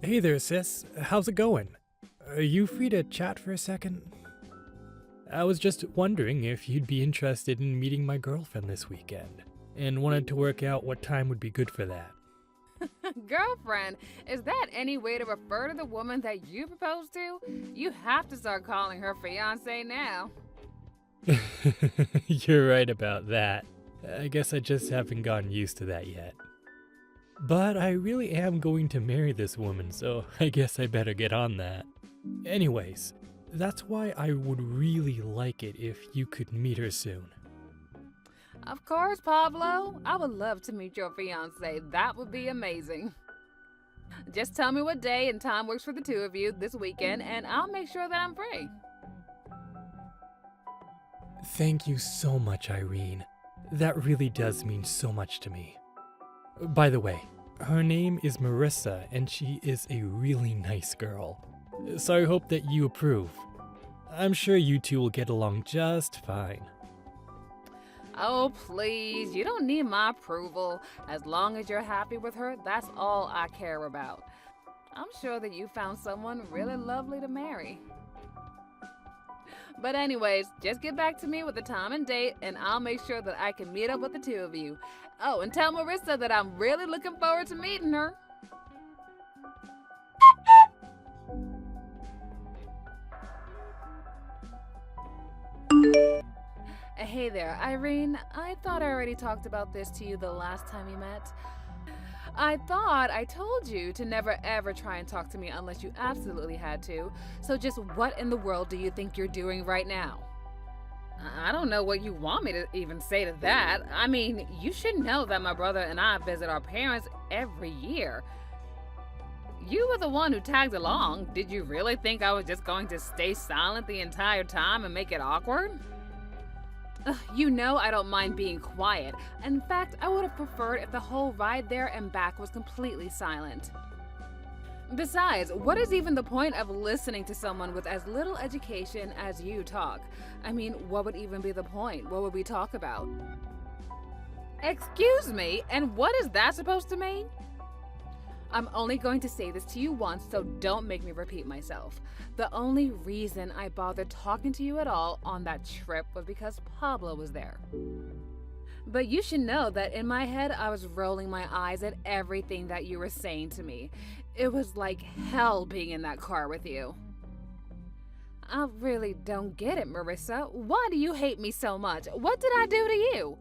Hey there, sis. How's it going? Are you free to chat for a second? I was just wondering if you'd be interested in meeting my girlfriend this weekend, and wanted to work out what time would be good for that. Girlfriend, is that any way to refer to the woman that you proposed to? You have to start calling her fiance now. You're right about that. I guess I just haven't gotten used to that yet. But I really am going to marry this woman, so I guess I better get on that. Anyways, that's why I would really like it if you could meet her soon. Of course, Pablo. I would love to meet your fiance. That would be amazing. Just tell me what day and time works for the two of you this weekend, and I'll make sure that I'm free. Thank you so much, Irene. That really does mean so much to me. By the way, her name is Marissa, and she is a really nice girl. So I hope that you approve. I'm sure you two will get along just fine. Oh, please. You don't need my approval. As long as you're happy with her, that's all I care about. I'm sure that you found someone really lovely to marry. But anyways, just get back to me with the time and date, and I'll make sure that I can meet up with the two of you. Oh, and tell Marissa that I'm really looking forward to meeting her. Hey there, Irene. I thought I already talked about this to you the last time we met. I thought I told you to never ever try and talk to me unless you absolutely had to. So just what in the world do you think you're doing right now? I don't know what you want me to even say to that. I mean, you should know that my brother and I visit our parents every year. You were the one who tagged along. Did you really think I was just going to stay silent the entire time and make it awkward? You know I don't mind being quiet. In fact, I would have preferred if the whole ride there and back was completely silent. Besides, what is even the point of listening to someone with as little education as you talk? I mean, what would even be the point? What would we talk about? Excuse me, and what is that supposed to mean? I'm only going to say this to you once, so don't make me repeat myself. The only reason I bothered talking to you at all on that trip was because Pablo was there. But you should know that in my head, I was rolling my eyes at everything that you were saying to me. It was like hell being in that car with you. I really don't get it, Marissa. Why do you hate me so much? What did I do to you?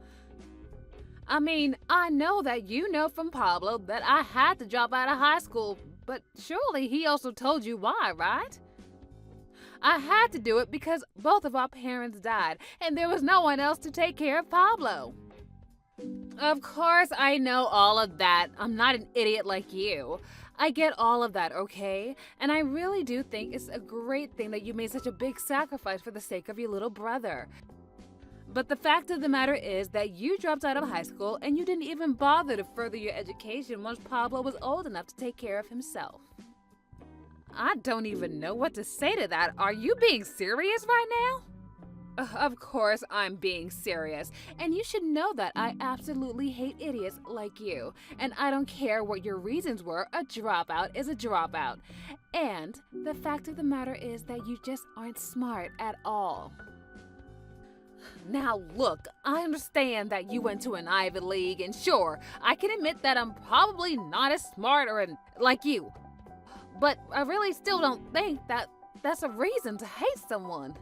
I mean, I know that you know from Pablo that I had to drop out of high school, but surely he also told you why, right? I had to do it because both of our parents died, and there was no one else to take care of Pablo. Of course, I know all of that. I'm not an idiot like you. I get all of that, okay? And I really do think it's a great thing that you made such a big sacrifice for the sake of your little brother. But the fact of the matter is that you dropped out of high school and you didn't even bother to further your education once Pablo was old enough to take care of himself. I don't even know what to say to that. Are you being serious right now? Of course I'm being serious, and you should know that I absolutely hate idiots like you, and I don't care what your reasons were, a dropout is a dropout. And the fact of the matter is that you just aren't smart at all. Now look, I understand that you went to an Ivy League, and sure, I can admit that I'm probably not as smart like you. But I really still don't think that that's a reason to hate someone.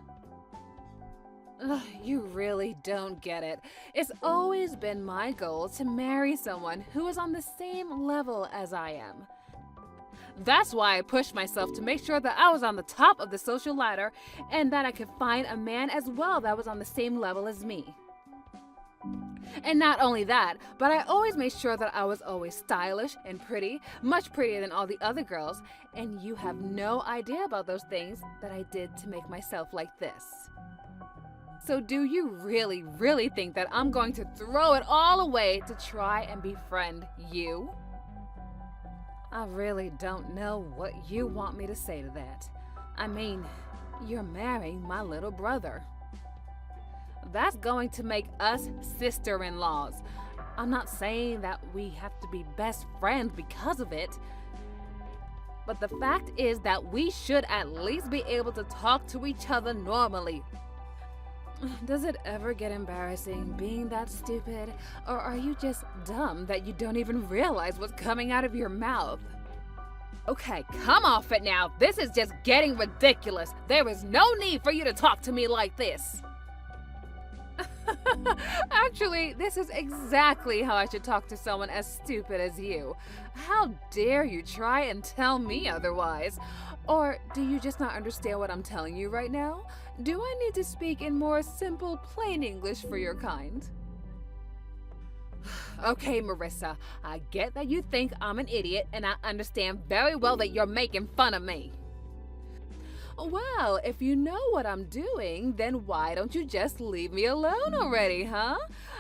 You really don't get it. It's always been my goal to marry someone who is on the same level as I am. That's why I pushed myself to make sure that I was on the top of the social ladder and that I could find a man as well that was on the same level as me. And not only that, but I always made sure that I was always stylish and pretty, much prettier than all the other girls, and you have no idea about those things that I did to make myself like this. So do you really, really think that I'm going to throw it all away to try and befriend you? I really don't know what you want me to say to that. I mean, you're marrying my little brother. That's going to make us sister-in-laws. I'm not saying that we have to be best friends because of it. But the fact is that we should at least be able to talk to each other normally. Does it ever get embarrassing being that stupid? Or are you just dumb that you don't even realize what's coming out of your mouth? Okay, come off it now. This is just getting ridiculous. There is no need for you to talk to me like this. Actually, this is exactly how I should talk to someone as stupid as you. How dare you try and tell me otherwise? Or do you just not understand what I'm telling you right now? Do I need to speak in more simple, plain English for your kind? Okay, Marissa, I get that you think I'm an idiot, and I understand very well that you're making fun of me. Well, if you know what I'm doing, then why don't you just leave me alone already, huh?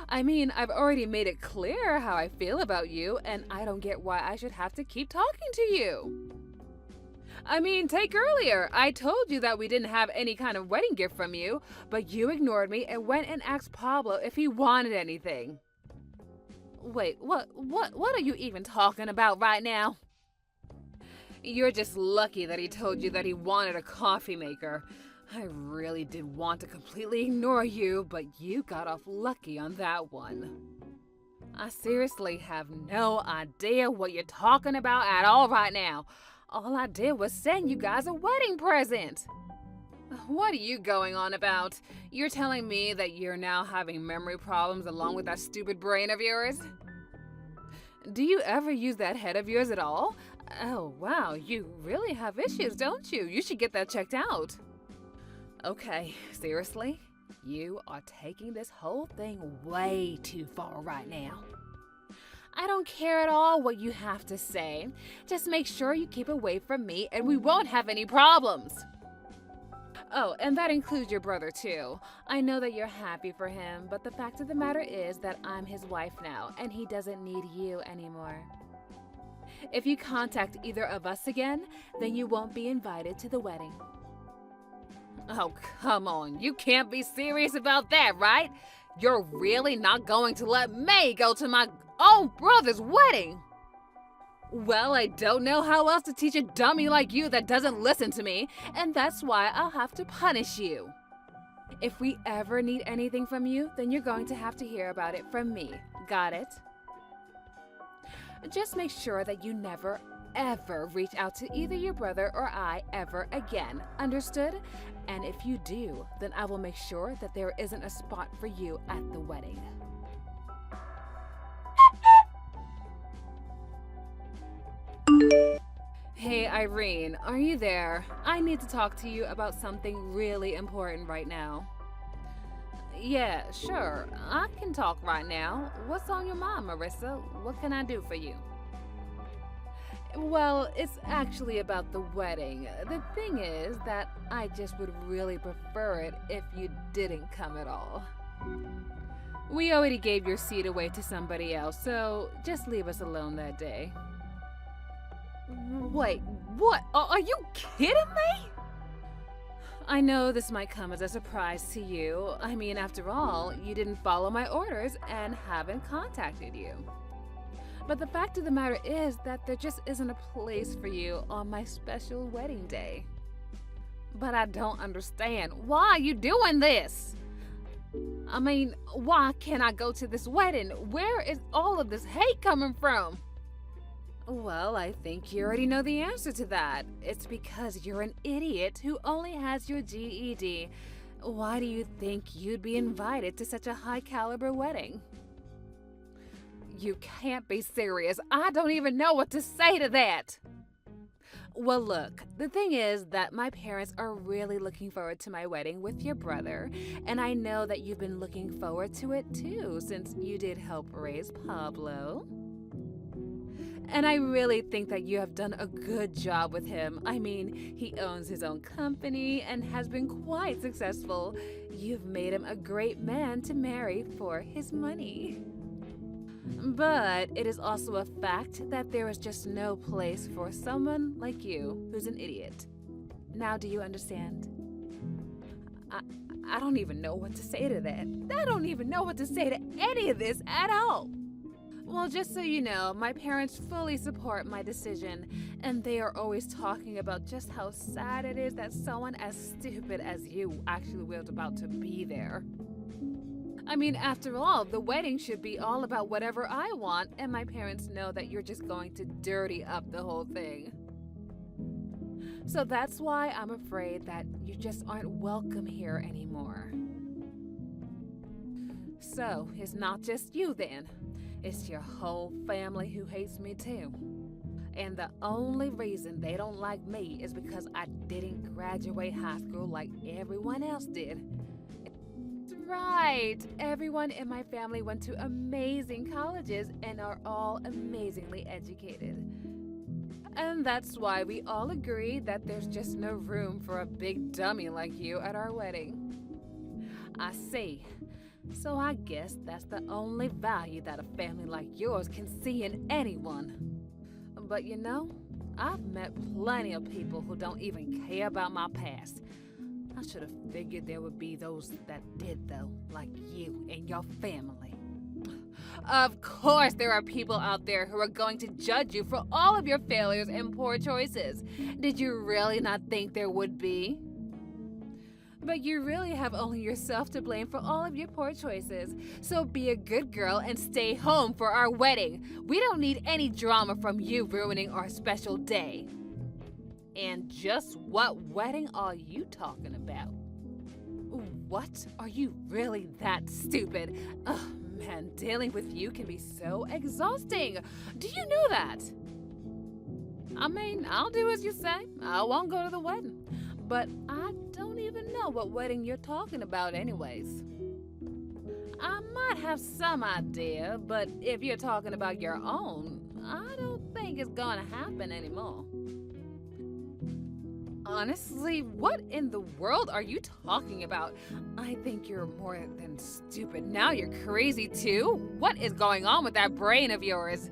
I mean, I've already made it clear how I feel about you, and I don't get why I should have to keep talking to you. I mean, take earlier. I told you that we didn't have any kind of wedding gift from you, but you ignored me and went and asked Pablo if he wanted anything. Wait, what are you even talking about right now? You're just lucky that he told you that he wanted a coffee maker. I really did want to completely ignore you, but you got off lucky on that one. I seriously have no idea what you're talking about at all right now. All I did was send you guys a wedding present. What are you going on about? You're telling me that you're now having memory problems along with that stupid brain of yours? Do you ever use that head of yours at all? Oh, wow, you really have issues, don't you? You should get that checked out. Okay, seriously? You are taking this whole thing way too far right now. I don't care at all what you have to say. Just make sure you keep away from me and we won't have any problems. Oh, and that includes your brother too. I know that you're happy for him, but the fact of the matter is that I'm his wife now and he doesn't need you anymore. If you contact either of us again, then you won't be invited to the wedding. Oh, come on. You can't be serious about that, right? You're really not going to let me go to my own brother's wedding? Well, I don't know how else to teach a dummy like you that doesn't listen to me, and that's why I'll have to punish you. If we ever need anything from you, then you're going to have to hear about it from me. Got it? Just make sure that you never, ever reach out to either your brother or I ever again. Understood? And if you do, then I will make sure that there isn't a spot for you at the wedding. Hey Irene, are you there? I need to talk to you about something really important right now. Yeah, sure. I can talk right now. What's on your mind, Marissa? What can I do for you? Well, it's actually about the wedding. The thing is that I just would really prefer it if you didn't come at all. We already gave your seat away to somebody else, so just leave us alone that day. Wait, what? Are you kidding me? I know this might come as a surprise to you. I mean, after all, you didn't follow my orders and haven't contacted you. But the fact of the matter is that there just isn't a place for you on my special wedding day. But I don't understand. Why are you doing this? I mean, why can't I go to this wedding? Where is all of this hate coming from? Well, I think you already know the answer to that. It's because you're an idiot who only has your GED. Why do you think you'd be invited to such a high-caliber wedding? You can't be serious. I don't even know what to say to that. Well, look, the thing is that my parents are really looking forward to my wedding with your brother, and I know that you've been looking forward to it too, since you did help raise Pablo. And I really think that you have done a good job with him. I mean, he owns his own company and has been quite successful. You've made him a great man to marry for his money. But it is also a fact that there is just no place for someone like you who's an idiot. Now, do you understand? I don't even know what to say to that. I don't even know what to say to any of this at all. Well, just so you know, my parents fully support my decision, and they are always talking about just how sad it is that someone as stupid as you actually was about to be there. I mean, after all, the wedding should be all about whatever I want, and my parents know that you're just going to dirty up the whole thing. So that's why I'm afraid that you just aren't welcome here anymore. So, it's not just you then. It's your whole family who hates me too. And the only reason they don't like me is because I didn't graduate high school like everyone else did. Right, everyone in my family went to amazing colleges and are all amazingly educated. And that's why we all agree that there's just no room for a big dummy like you at our wedding. I see. So I guess that's the only value that a family like yours can see in anyone. But you know, I've met plenty of people who don't even care about my past. I should have figured there would be those that did though, like you and your family. Of course there are people out there who are going to judge you for all of your failures and poor choices. Did you really not think there would be? But you really have only yourself to blame for all of your poor choices. So be a good girl and stay home for our wedding. We don't need any drama from you ruining our special day. And just what wedding are you talking about? What? Are you really that stupid? Ugh, man, dealing with you can be so exhausting. Do you know that? I mean, I'll do as you say. I won't go to the wedding. But I don't even know what wedding you're talking about anyways. I might have some idea, but if you're talking about your own, I don't think it's gonna happen anymore. Honestly, what in the world are you talking about? I think you're more than stupid. Now you're crazy too? What is going on with that brain of yours?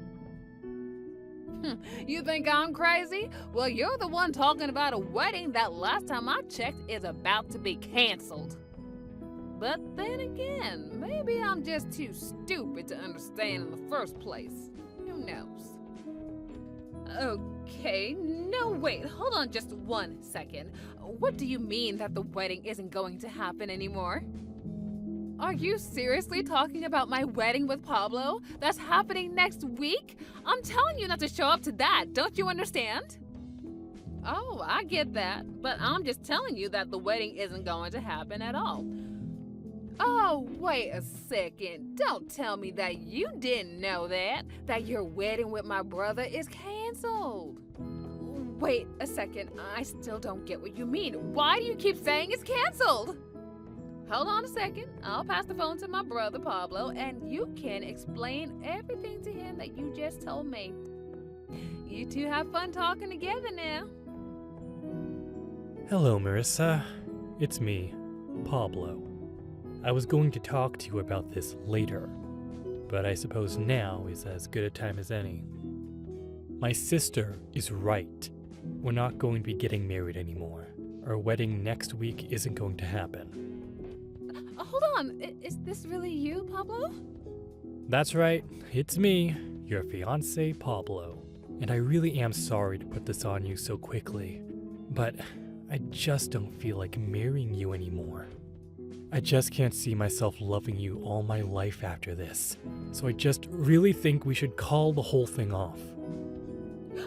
You think I'm crazy? Well, you're the one talking about a wedding that last time I checked is about to be canceled. But then again, maybe I'm just too stupid to understand in the first place. Who knows? Okay, no wait, hold on just 1 second. What do you mean that the wedding isn't going to happen anymore? Are you seriously talking about my wedding with Pablo? That's happening next week? I'm telling you not to show up to that, don't you understand? Oh, I get that, but I'm just telling you that the wedding isn't going to happen at all. Oh, wait a second. Don't tell me that you didn't know that your wedding with my brother is canceled. Wait a second, I still don't get what you mean. Why do you keep saying it's canceled? Hold on a second. I'll pass the phone to my brother Pablo and you can explain everything to him that you just told me. You two have fun talking together now. Hello, Marissa. It's me, Pablo. I was going to talk to you about this later, but I suppose now is as good a time as any. My sister is right. We're not going to be getting married anymore. Our wedding next week isn't going to happen. Hold on, is this really you, Pablo? That's right, it's me, your fiancé Pablo. And I really am sorry to put this on you so quickly, but I just don't feel like marrying you anymore. I just can't see myself loving you all my life after this, so I just really think we should call the whole thing off.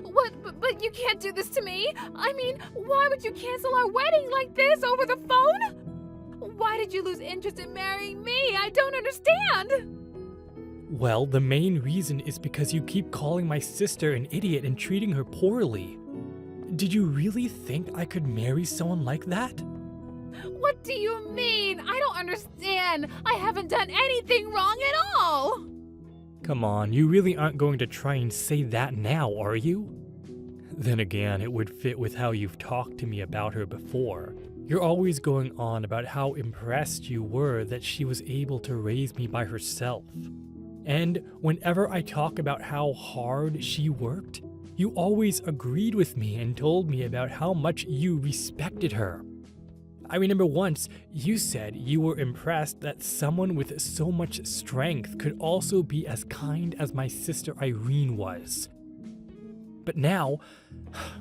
What? But you can't do this to me! I mean, why would you cancel our wedding like this over the phone? Why did you lose interest in marrying me? I don't understand! Well, the main reason is because you keep calling my sister an idiot and treating her poorly. Did you really think I could marry someone like that? What do you mean? I don't understand. I haven't done anything wrong at all. Come on, you really aren't going to try and say that now, are you? Then again, it would fit with how you've talked to me about her before. You're always going on about how impressed you were that she was able to raise me by herself. And whenever I talk about how hard she worked, you always agreed with me and told me about how much you respected her. I remember once you said you were impressed that someone with so much strength could also be as kind as my sister Irene was. But now,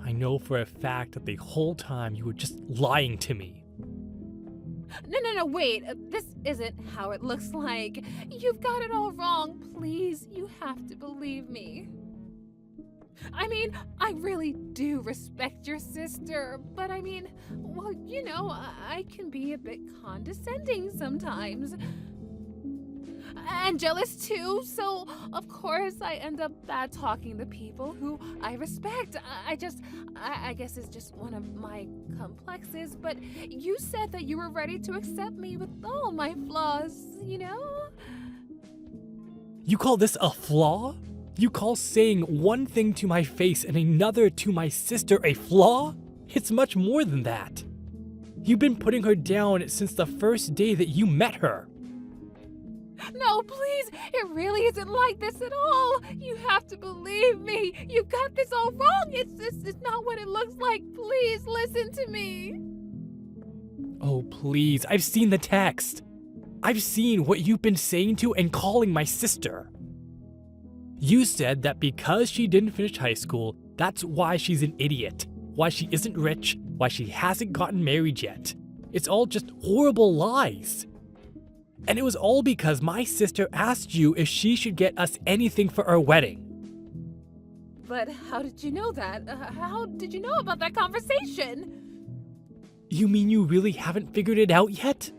I know for a fact that the whole time you were just lying to me. No, wait. This isn't how it looks like. You've got it all wrong. Please, you have to believe me. I mean, I really do respect your sister, but I mean, well, you know, I can be a bit condescending sometimes. And jealous too, so of course I end up bad talking the people who I respect. I guess it's just one of my complexes, but you said that you were ready to accept me with all my flaws, you know? You call this a flaw? You call saying one thing to my face and another to my sister a flaw? It's much more than that. You've been putting her down since the first day that you met her. No, please, it really isn't like this at all. You have to believe me. You've got this all wrong. It's not what it looks like. Please listen to me. Oh, please, I've seen the text. I've seen what you've been saying to and calling my sister. You said that because she didn't finish high school, that's why she's an idiot, why she isn't rich, why she hasn't gotten married yet. It's all just horrible lies. And it was all because my sister asked you if she should get us anything for our wedding. But how did you know that? How did you know about that conversation? You mean you really haven't figured it out yet?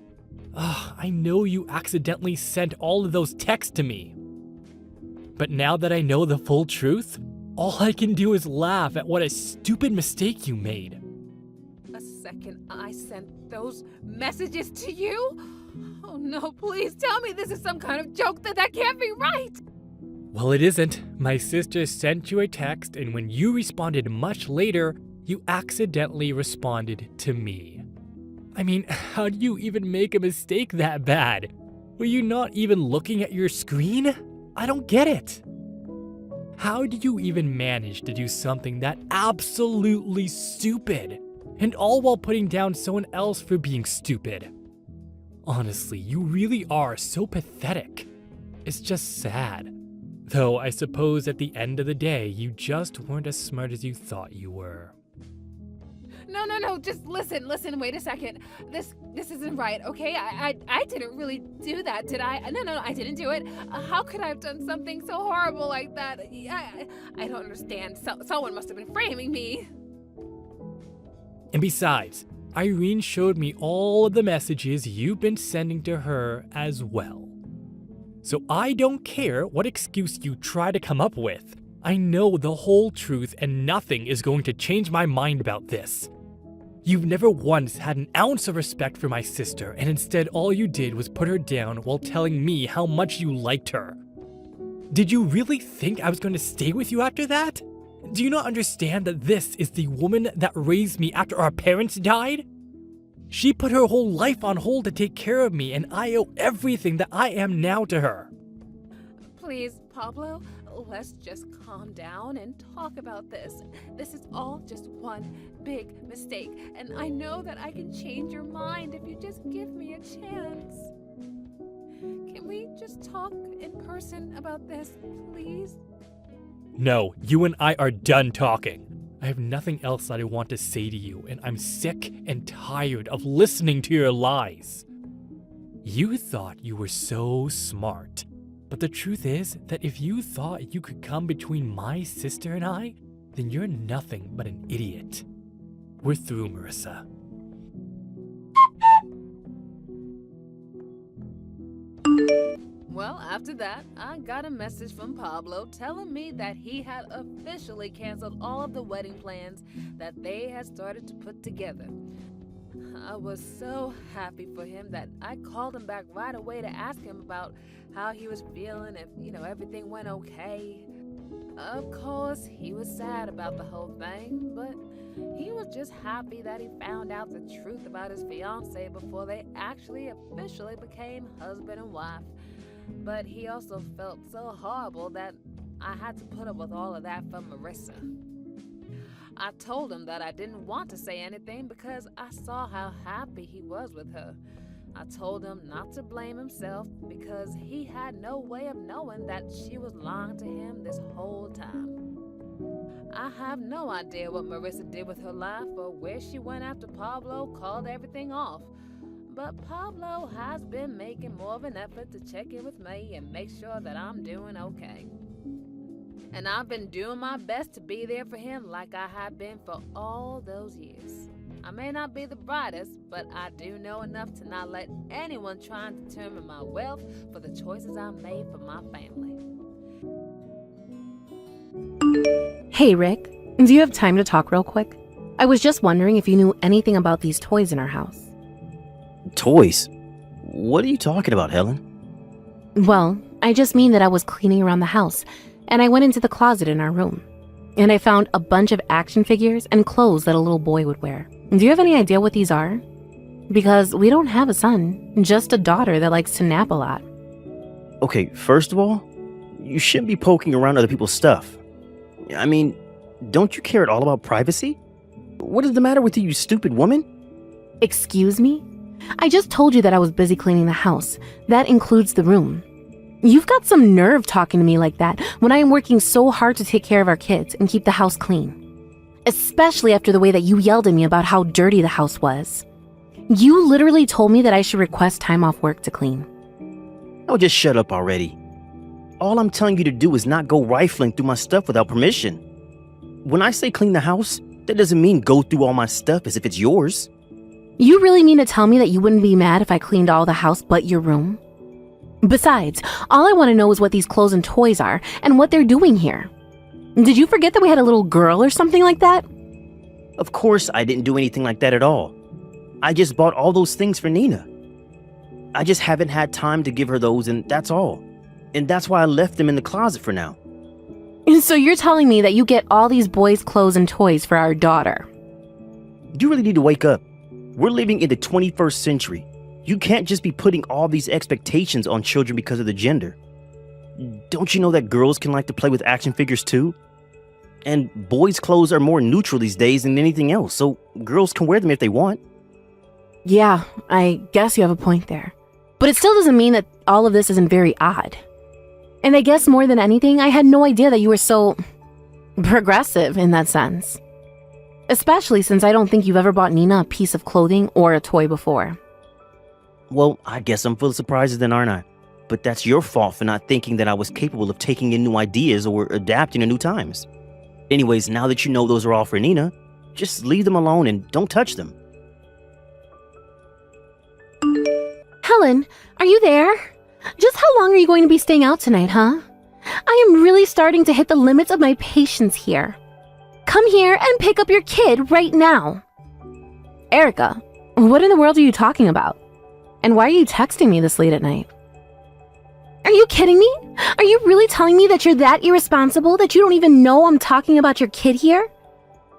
I know you accidentally sent all of those texts to me. But now that I know the full truth, all I can do is laugh at what a stupid mistake you made. A second I sent those messages to you? Oh no, please tell me this is some kind of joke. That can't be right. Well, it isn't. My sister sent you a text, and when you responded much later, you accidentally responded to me. I mean, how do you even make a mistake that bad? Were you not even looking at your screen? I don't get it. How do you even manage to do something that absolutely stupid? And all while putting down someone else for being stupid? Honestly, you really are so pathetic. It's just sad. Though I suppose at the end of the day, you just weren't as smart as you thought you were. No, just listen, wait a second. This isn't right, okay? I didn't really do that, did I? No, I didn't do it. How could I have done something so horrible like that? I don't understand. Someone must have been framing me. And besides, Irene showed me all of the messages you've been sending to her as well. So I don't care what excuse you try to come up with. I know the whole truth and nothing is going to change my mind about this. You've never once had an ounce of respect for my sister, and instead all you did was put her down while telling me how much you liked her. Did you really think I was going to stay with you after that? Do you not understand that this is the woman that raised me after our parents died? She put her whole life on hold to take care of me, and I owe everything that I am now to her. Please, Pablo, let's just calm down and talk about this. This is all just one big mistake, and I know that I can change your mind if you just give me a chance. Can we just talk in person about this, please? No, you and I are done talking. I have nothing else that I want to say to you, and I'm sick and tired of listening to your lies. You thought you were so smart, but the truth is that if you thought you could come between my sister and I, then you're nothing but an idiot. We're through, Marissa. Well, after that, I got a message from Pablo telling me that he had officially canceled all of the wedding plans that they had started to put together. I was so happy for him that I called him back right away to ask him about how he was feeling, if, everything went okay. Of course, he was sad about the whole thing, but he was just happy that he found out the truth about his fiancée before they actually officially became husband and wife. But he also felt so horrible that I had to put up with all of that for Marissa. I told him that I didn't want to say anything because I saw how happy he was with her. I told him not to blame himself because he had no way of knowing that she was lying to him this whole time. I have no idea what Marissa did with her life or where she went after Pablo called everything off. But Pablo has been making more of an effort to check in with me and make sure that I'm doing okay. And I've been doing my best to be there for him like I have been for all those years. I may not be the brightest, but I do know enough to not let anyone try and determine my wealth for the choices I made for my family. Hey, Rick. Do you have time to talk real quick? I was just wondering if you knew anything about these toys in our house. Toys? What are you talking about, Helen? Well, I just mean that I was cleaning around the house, and I went into the closet in our room. And I found a bunch of action figures and clothes that a little boy would wear. Do you have any idea what these are? Because we don't have a son, just a daughter that likes to nap a lot. Okay, first of all, you shouldn't be poking around other people's stuff. I mean, don't you care at all about privacy? What is the matter with you, you stupid woman? Excuse me? I just told you that I was busy cleaning the house. That includes the room. You've got some nerve talking to me like that when I am working so hard to take care of our kids and keep the house clean. Especially after the way that you yelled at me about how dirty the house was. You literally told me that I should request time off work to clean. Oh, just shut up already. All I'm telling you to do is not go rifling through my stuff without permission. When I say clean the house, that doesn't mean go through all my stuff as if it's yours. You really mean to tell me that you wouldn't be mad if I cleaned all the house but your room? Besides, all I want to know is what these clothes and toys are and what they're doing here. Did you forget that we had a little girl or something like that? Of course I didn't do anything like that at all. I just bought all those things for Nina. I just haven't had time to give her those, and that's all. And that's why I left them in the closet for now. So you're telling me that you get all these boys' clothes and toys for our daughter? You really need to wake up. We're living in the 21st century. You can't just be putting all these expectations on children because of the gender. Don't you know that girls can like to play with action figures too? And boys' clothes are more neutral these days than anything else, so girls can wear them if they want. Yeah, I guess you have a point there. But it still doesn't mean that all of this isn't very odd. And I guess more than anything, I had no idea that you were so progressive in that sense. Especially since I don't think you've ever bought Nina a piece of clothing or a toy before. Well, I guess I'm full of surprises then, aren't I? But that's your fault for not thinking that I was capable of taking in new ideas or adapting to new times. Anyways, now that you know those are all for Nina, just leave them alone and don't touch them. Helen, are you there? Just how long are you going to be staying out tonight, huh? I am really starting to hit the limits of my patience here. Come here and pick up your kid right now. Erica, what in the world are you talking about? And why are you texting me this late at night? Are you kidding me? Are you really telling me that you're that irresponsible that you don't even know I'm talking about your kid here?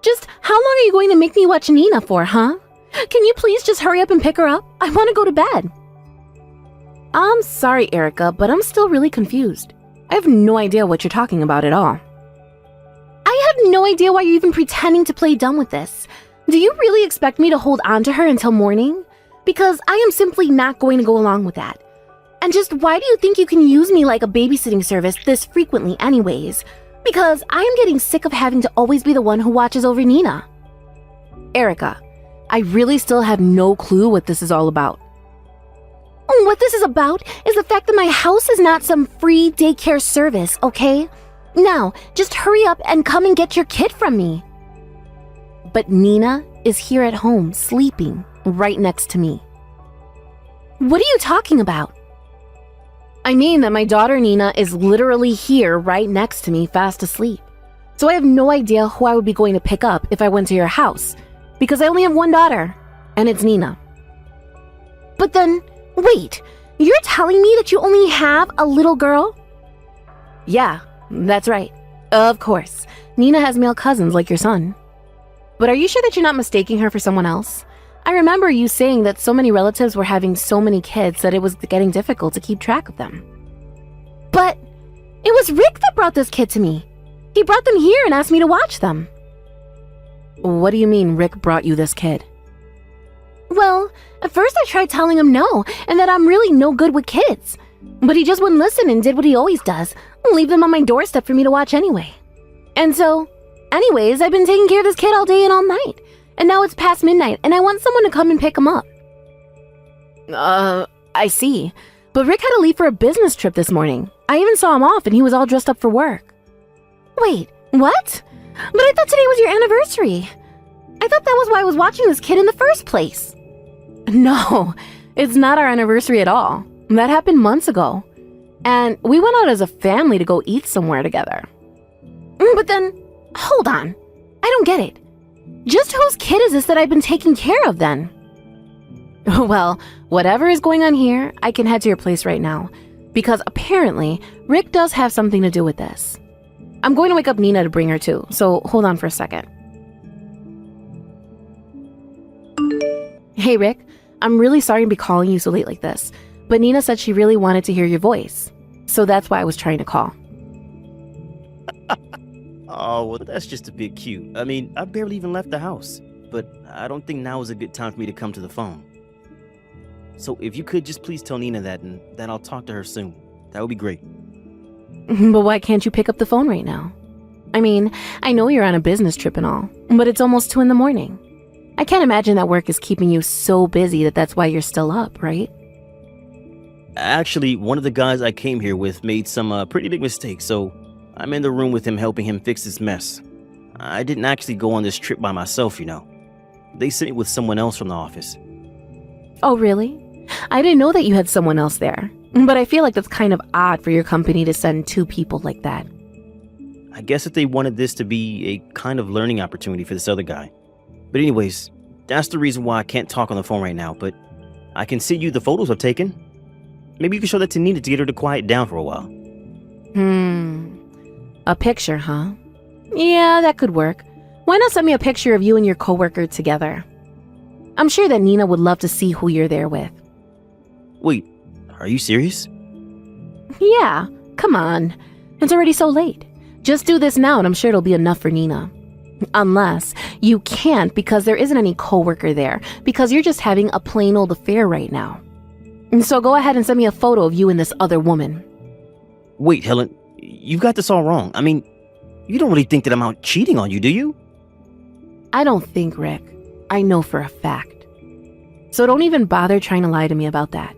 Just how long are you going to make me watch Nina for, huh? Can you please just hurry up and pick her up? I want to go to bed. I'm sorry, Erica, but I'm still really confused. I have no idea what you're talking about at all. I have no idea why you're even pretending to play dumb with this. Do you really expect me to hold on to her until morning? Because I am simply not going to go along with that. And just why do you think you can use me like a babysitting service this frequently anyways? Because I am getting sick of having to always be the one who watches over Nina. Erica, I really still have no clue what this is all about. What this is about is the fact that my house is not some free daycare service, okay? Now, just hurry up and come and get your kid from me. But Nina is here at home, sleeping, right next to me. What are you talking about? I mean that my daughter Nina is literally here right next to me, fast asleep. So I have no idea who I would be going to pick up if I went to your house, because I only have one daughter, and it's Nina. But then, wait, you're telling me that you only have a little girl? Yeah, that's right. Of course, Nina has male cousins like your son. But are you sure that you're not mistaking her for someone else? I remember you saying that so many relatives were having so many kids that it was getting difficult to keep track of them. But it was Rick that brought this kid to me. He brought them here and asked me to watch them. What do you mean Rick brought you this kid? Well, at first I tried telling him no, and that I'm really no good with kids. But he just wouldn't listen and did what he always does, leave them on my doorstep for me to watch anyway. And so, anyways, I've been taking care of this kid all day and all night. And now it's past midnight, and I want someone to come and pick him up. I see. But Rick had to leave for a business trip this morning. I even saw him off, and he was all dressed up for work. Wait, what? But I thought today was your anniversary. I thought that was why I was watching this kid in the first place. No, it's not our anniversary at all. That happened months ago. And we went out as a family to go eat somewhere together. But then, hold on. I don't get it. Just whose kid is this that I've been taking care of then? Well, whatever is going on here, I can head to your place right now. Because apparently, Rick does have something to do with this. I'm going to wake up Nina to bring her too, so hold on for a second. Hey Rick, I'm really sorry to be calling you so late like this, but Nina said she really wanted to hear your voice. So that's why I was trying to call. Oh, well, that's just a bit cute. I mean, I barely even left the house, but I don't think now is a good time for me to come to the phone. So if you could just please tell Nina that, and that I'll talk to her soon. That would be great. But why can't you pick up the phone right now? I mean, I know you're on a business trip and all, but it's almost 2 a.m. I can't imagine that work is keeping you so busy that that's why you're still up, right? Actually, one of the guys I came here with made some pretty big mistakes, so I'm in the room with him helping him fix his mess. I didn't actually go on this trip by myself, you know. They sent me with someone else from the office. Oh, really? I didn't know that you had someone else there, but I feel like that's kind of odd for your company to send 2 people like that. I guess if they wanted this to be a kind of learning opportunity for this other guy. But anyways, that's the reason why I can't talk on the phone right now, but I can send you the photos I've taken. Maybe you can show that to Nina to get her to quiet down for a while. A picture, huh? Yeah, that could work. Why not send me a picture of you and your coworker together? I'm sure that Nina would love to see who you're there with. Wait, are you serious? Yeah, come on. It's already so late. Just do this now and I'm sure it'll be enough for Nina. Unless you can't because there isn't any coworker there, because you're just having a plain old affair right now. So go ahead and send me a photo of you and this other woman. Wait, Helen, you've got this all wrong. I mean, you don't really think that I'm out cheating on you, do you? I don't think, Rick. I know for a fact. So don't even bother trying to lie to me about that.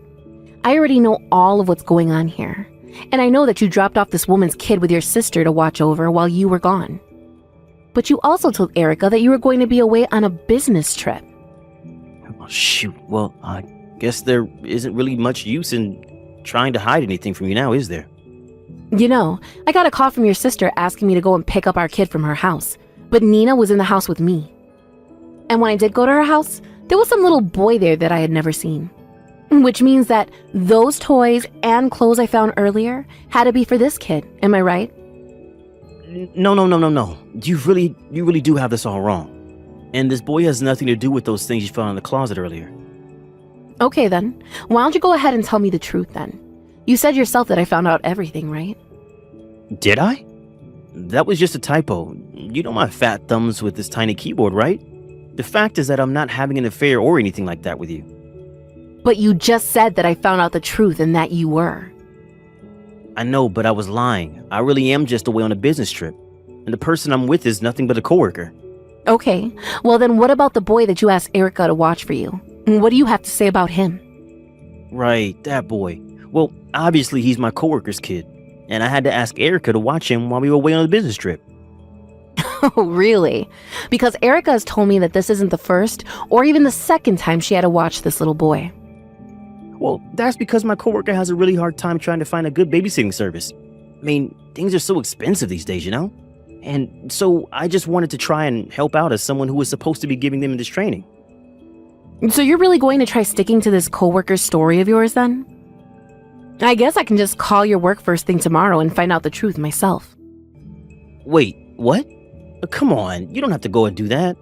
I already know all of what's going on here. And I know that you dropped off this woman's kid with your sister to watch over while you were gone. But you also told Erica that you were going to be away on a business trip. Oh, shoot. Well, I guess there isn't really much use in trying to hide anything from you now, is there? You know, I got a call from your sister asking me to go and pick up our kid from her house. But Nina was in the house with me. And when I did go to her house, there was some little boy there that I had never seen. Which means that those toys and clothes I found earlier had to be for this kid. Am I right? No. You really do have this all wrong. And this boy has nothing to do with those things you found in the closet earlier. Okay then. Why don't you go ahead and tell me the truth then? You said yourself that I found out everything, right? Did I? That was just a typo. You know my fat thumbs with this tiny keyboard, right? The fact is that I'm not having an affair or anything like that with you. But you just said that I found out the truth and that you were. I know, but I was lying. I really am just away on a business trip. And the person I'm with is nothing but a coworker. Okay, well then what about the boy that you asked Erica to watch for you? What do you have to say about him? Right, that boy. Well, obviously he's my coworker's kid. And I had to ask Erica to watch him while we were away on a business trip. Oh, really? Because Erica has told me that this isn't the first or even the second time she had to watch this little boy. Well, that's because my coworker has a really hard time trying to find a good babysitting service. I mean, things are so expensive these days, you know? And so I just wanted to try and help out as someone who was supposed to be giving them this training. So you're really going to try sticking to this coworker's story of yours then? I guess I can just call your work first thing tomorrow and find out the truth myself. Wait, what? Come on, you don't have to go and do that.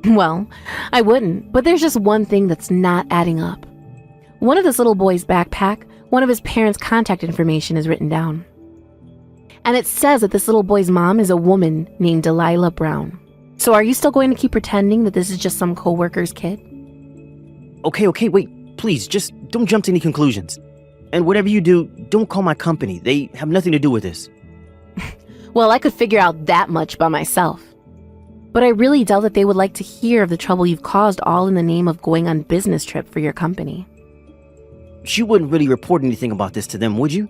Well, I wouldn't, but there's just one thing that's not adding up. One of this little boy's backpack, one of his parents' contact information is written down. And it says that this little boy's mom is a woman named Delilah Brown. So are you still going to keep pretending that this is just some coworker's kid? Okay, wait. Please, just don't jump to any conclusions. And whatever you do, don't call my company. They have nothing to do with this. Well, I could figure out that much by myself. But I really doubt that they would like to hear of the trouble you've caused all in the name of going on business trip for your company. You wouldn't really report anything about this to them, would you?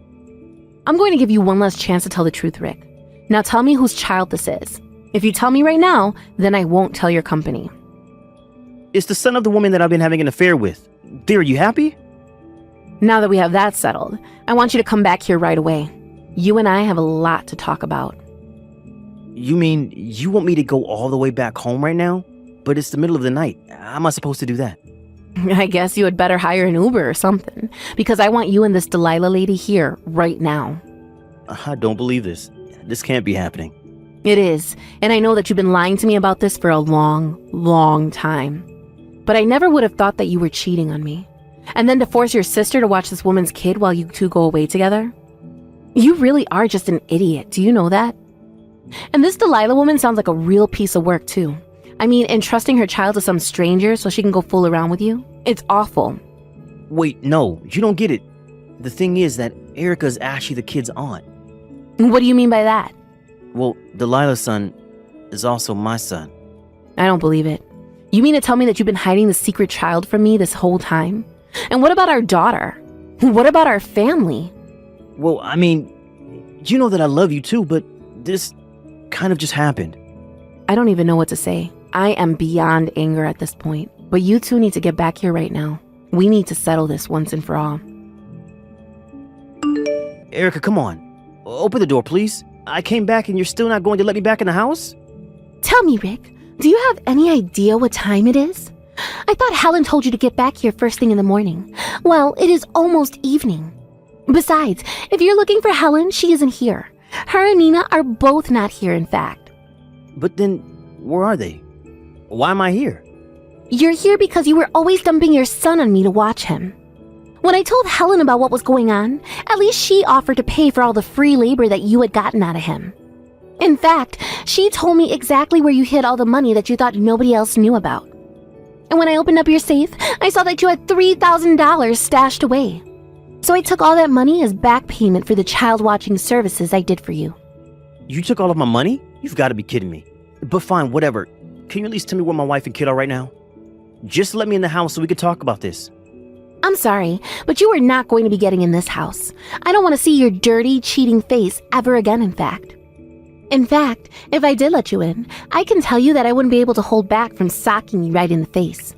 I'm going to give you one last chance to tell the truth, Rick. Now tell me whose child this is. If you tell me right now, then I won't tell your company. It's the son of the woman that I've been having an affair with. There, are you happy? Now that we have that settled, I want you to come back here right away. You and I have a lot to talk about. You mean you want me to go all the way back home right now? But it's the middle of the night. How am I supposed to do that? I guess you had better hire an Uber or something, because I want you and this Delilah lady here right now. I don't believe this. This can't be happening. It is, and I know that you've been lying to me about this for a long, long time. But I never would have thought that you were cheating on me. And then to force your sister to watch this woman's kid while you two go away together? You really are just an idiot, do you know that? And this Delilah woman sounds like a real piece of work too. I mean, entrusting her child to some stranger so she can go fool around with you? It's awful. Wait, no, you don't get it. The thing is that Erica's actually the kid's aunt. What do you mean by that? Well, Delilah's son is also my son. I don't believe it. You mean to tell me that you've been hiding the secret child from me this whole time? And what about our daughter? What about our family? Well, I mean, you know that I love you too, but this kind of just happened. I don't even know what to say. I am beyond anger at this point. But you two need to get back here right now. We need to settle this once and for all. Erica, come on. Open the door, please. I came back and you're still not going to let me back in the house? Tell me, Rick, do you have any idea what time it is? I thought Helen told you to get back here first thing in the morning. Well, it is almost evening. Besides, if you're looking for Helen, she isn't here. Her and Nina are both not here, in fact. But then, where are they? Why am I here? You're here because you were always dumping your son on me to watch him. When I told Helen about what was going on, at least she offered to pay for all the free labor that you had gotten out of him. In fact, she told me exactly where you hid all the money that you thought nobody else knew about. And when I opened up your safe, I saw that you had $3,000 stashed away. So I took all that money as back payment for the child watching services I did for you. You took all of my money? You've got to be kidding me. But fine, whatever. Can you at least tell me where my wife and kid are right now? Just let me in the house so we can talk about this. I'm sorry, but you are not going to be getting in this house. I don't want to see your dirty, cheating face ever again, in fact. In fact, if I did let you in, I can tell you that I wouldn't be able to hold back from socking you right in the face.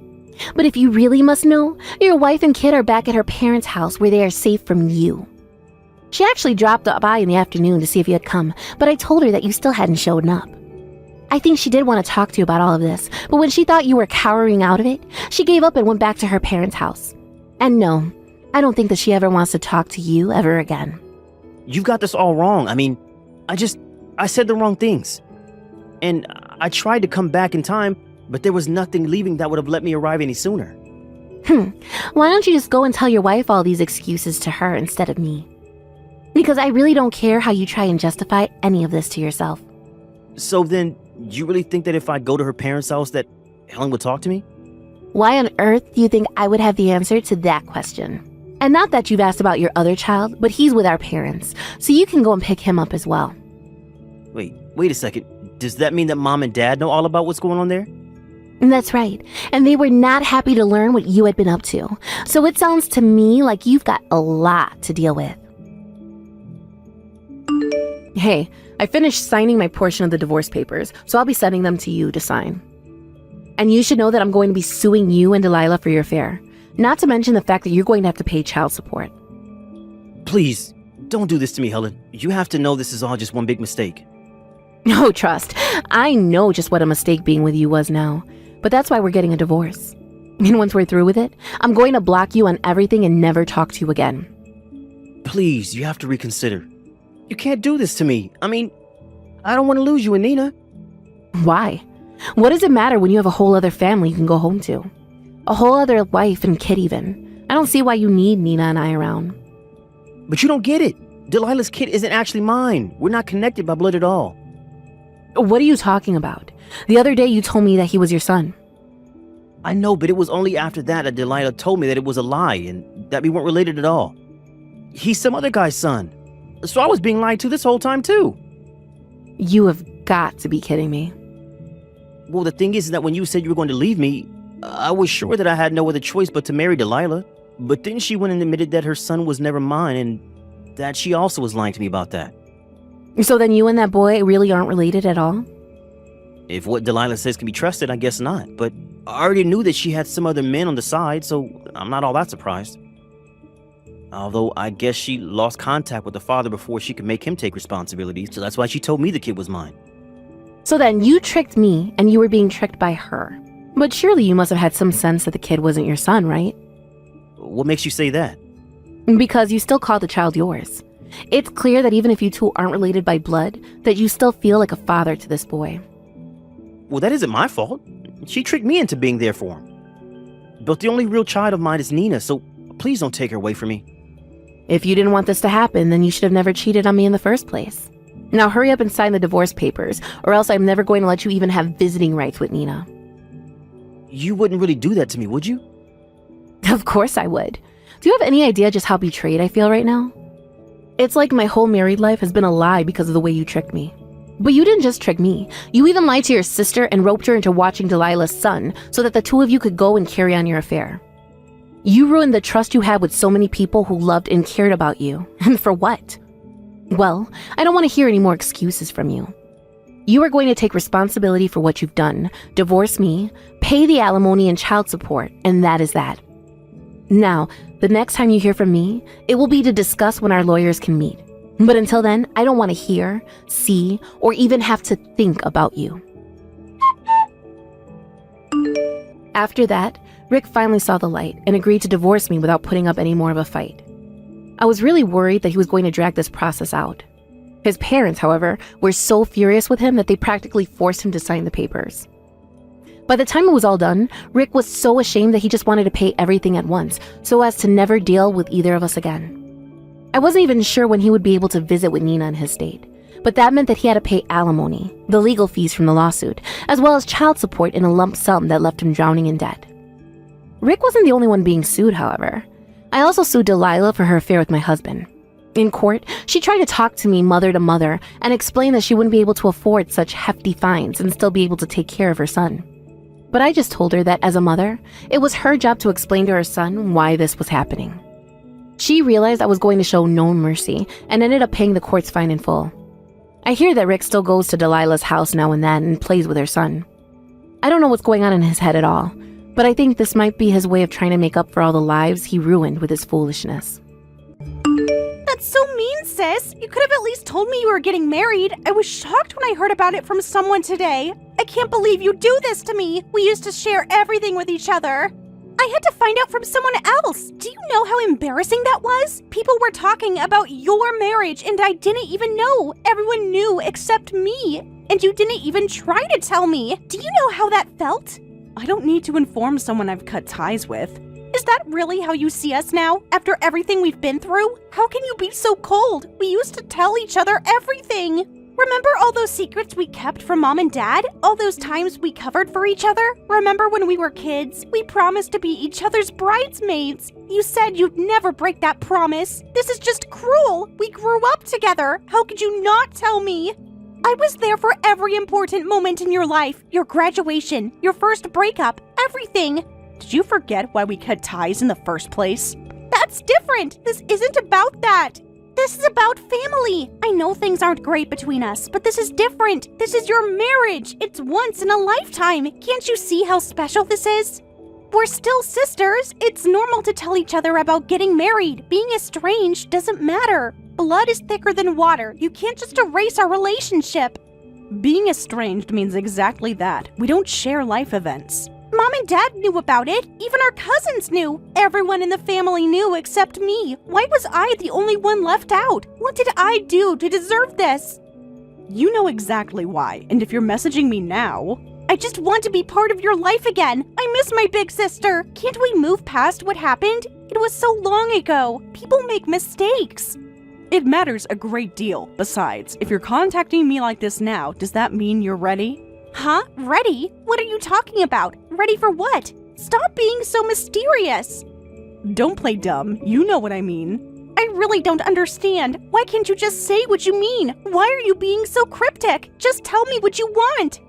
But if you really must know, your wife and kid are back at her parents' house where they are safe from you. She actually dropped by in the afternoon to see if you had come, but I told her that you still hadn't shown up. I think she did want to talk to you about all of this, but when she thought you were cowering out of it, she gave up and went back to her parents' house. And no, I don't think that she ever wants to talk to you ever again. You've got this all wrong. I mean, I said the wrong things. And I tried to come back in time, but there was nothing leaving that would have let me arrive any sooner. Why don't you just go and tell your wife all these excuses to her instead of me? Because I really don't care how you try and justify any of this to yourself. So then, you really think that if I go to her parents' house that Helen would talk to me? Why on earth do you think I would have the answer to that question? And not that you've asked about your other child, but he's with our parents, so you can go and pick him up as well. Wait a second. Does that mean that Mom and Dad know all about what's going on there? That's right, and they were not happy to learn what you had been up to. So it sounds to me like you've got a lot to deal with. Hey, I finished signing my portion of the divorce papers, so I'll be sending them to you to sign. And you should know that I'm going to be suing you and Delilah for your affair. Not to mention the fact that you're going to have to pay child support. Please, don't do this to me, Helen. You have to know this is all just one big mistake. No, trust. I know just what a mistake being with you was now. But that's why we're getting a divorce. And once we're through with it, I'm going to block you on everything and never talk to you again. Please, you have to reconsider. You can't do this to me. I mean, I don't want to lose you and Nina. Why? What does it matter when you have a whole other family you can go home to? A whole other wife and kid even. I don't see why you need Nina and I around. But you don't get it. Delilah's kid isn't actually mine. We're not connected by blood at all. What are you talking about? The other day you told me that he was your son. I know, but it was only after that Delilah told me that it was a lie and that we weren't related at all. He's some other guy's son. So I was being lied to this whole time too. You have got to be kidding me. Well, the thing is that when you said you were going to leave me, I was sure that I had no other choice but to marry Delilah. But then she went and admitted that her son was never mine and that she also was lying to me about that. So then you and that boy really aren't related at all? If what Delilah says can be trusted, I guess not. But I already knew that she had some other men on the side, so I'm not all that surprised. Although I guess she lost contact with the father before she could make him take responsibility, so that's why she told me the kid was mine. So then you tricked me and you were being tricked by her. But surely you must have had some sense that the kid wasn't your son, right? What makes you say that? Because you still call the child yours. It's clear that even if you two aren't related by blood, that you still feel like a father to this boy. Well, that isn't my fault. She tricked me into being there for him. But the only real child of mine is Nina, so please don't take her away from me. If you didn't want this to happen, then you should have never cheated on me in the first place. Now hurry up and sign the divorce papers, or else I'm never going to let you even have visiting rights with Nina. You wouldn't really do that to me, would you? Of course I would. Do you have any idea just how betrayed I feel right now? It's like my whole married life has been a lie because of the way you tricked me. But you didn't just trick me. You even lied to your sister and roped her into watching Delilah's son so that the two of you could go and carry on your affair. You ruined the trust you had with so many people who loved and cared about you. And for what? Well, I don't want to hear any more excuses from you. You are going to take responsibility for what you've done, divorce me, pay the alimony and child support, and that is that. Now, the next time you hear from me, it will be to discuss when our lawyers can meet. But until then, I don't want to hear, see, or even have to think about you. After that, Rick finally saw the light and agreed to divorce me without putting up any more of a fight. I was really worried that he was going to drag this process out. His parents, however, were so furious with him that they practically forced him to sign the papers. By the time it was all done, Rick was so ashamed that he just wanted to pay everything at once, so as to never deal with either of us again. I wasn't even sure when he would be able to visit with Nina in his state, but that meant that he had to pay alimony, the legal fees from the lawsuit, as well as child support in a lump sum that left him drowning in debt. Rick wasn't the only one being sued, however. I also sued Delilah for her affair with my husband. In court, she tried to talk to me mother to mother and explain that she wouldn't be able to afford such hefty fines and still be able to take care of her son. But I just told her that as a mother, it was her job to explain to her son why this was happening. She realized I was going to show no mercy and ended up paying the court's fine in full. I hear that Rick still goes to Delilah's house now and then and plays with her son. I don't know what's going on in his head at all, but I think this might be his way of trying to make up for all the lives he ruined with his foolishness. That's so mean, sis. You could have at least told me you were getting married. I was shocked when I heard about it from someone today. I can't believe you do this to me. We used to share everything with each other. I had to find out from someone else. Do you know how embarrassing that was? People were talking about your marriage and I didn't even know. Everyone knew except me. And you didn't even try to tell me. Do you know how that felt? I don't need to inform someone I've cut ties with. Is that really how you see us now, after everything we've been through? How can you be so cold? We used to tell each other everything. Remember all those secrets we kept from Mom and Dad? All those times we covered for each other? Remember when we were kids? We promised to be each other's bridesmaids. You said you'd never break that promise. This is just cruel. We grew up together. How could you not tell me? I was there for every important moment in your life. Your graduation, your first breakup, everything. Did you forget why we cut ties in the first place? That's different. This isn't about that. This is about family. I know things aren't great between us, but this is different. This is your marriage. It's once in a lifetime. Can't you see how special this is? We're still sisters. It's normal to tell each other about getting married. Being estranged doesn't matter. Blood is thicker than water. You can't just erase our relationship. Being estranged means exactly that. We don't share life events. Mom and Dad knew about it. Even our cousins knew. Everyone in the family knew except me. Why was I the only one left out? What did I do to deserve this? You know exactly why, and if you're messaging me now... I just want to be part of your life again. I miss my big sister. Can't we move past what happened? It was so long ago. People make mistakes. It matters a great deal. Besides, if you're contacting me like this now, does that mean you're ready? Huh? Ready? What are you talking about? Ready for what? Stop being so mysterious. Don't play dumb. You know what I mean. I really don't understand. Why can't you just say what you mean? Why are you being so cryptic? Just tell me what you want.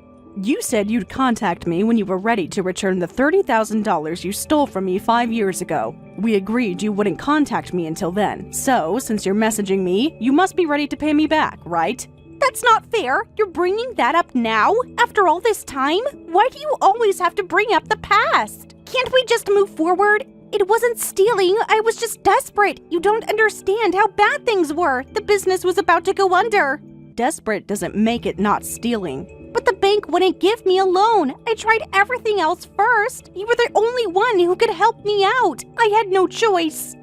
You said you'd contact me when you were ready to return the $30,000 you stole from me 5 years ago. We agreed you wouldn't contact me until then. So, since you're messaging me, you must be ready to pay me back, right? That's not fair. You're bringing that up now? After all this time? Why do you always have to bring up the past? Can't we just move forward? It wasn't stealing. I was just desperate. You don't understand how bad things were. The business was about to go under. Desperate doesn't make it not stealing. But the bank wouldn't give me a loan. I tried everything else first. You were the only one who could help me out. I had no choice.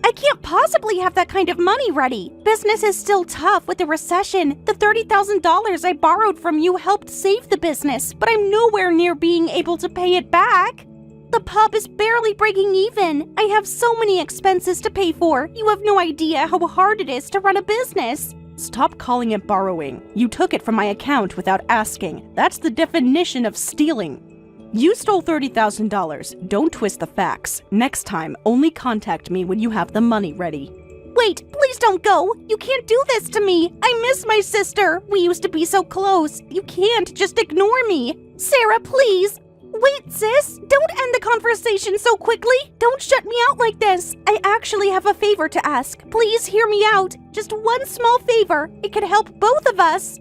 I can't possibly have that kind of money ready. Business is still tough with the recession. The $30,000 I borrowed from you helped save the business, but I'm nowhere near being able to pay it back. The pub is barely breaking even. I have so many expenses to pay for. You have no idea how hard it is to run a business. Stop calling it borrowing. You took it from my account without asking. That's the definition of stealing. You stole $30,000. Don't twist the facts. Next time, only contact me when you have the money ready. Wait, please don't go. You can't do this to me. I miss my sister. We used to be so close. You can't just ignore me. Sarah, please. Wait, sis. Don't end the conversation so quickly. Don't shut me out like this. I actually have a favor to ask. Please hear me out. Just one small favor. It could help both of us.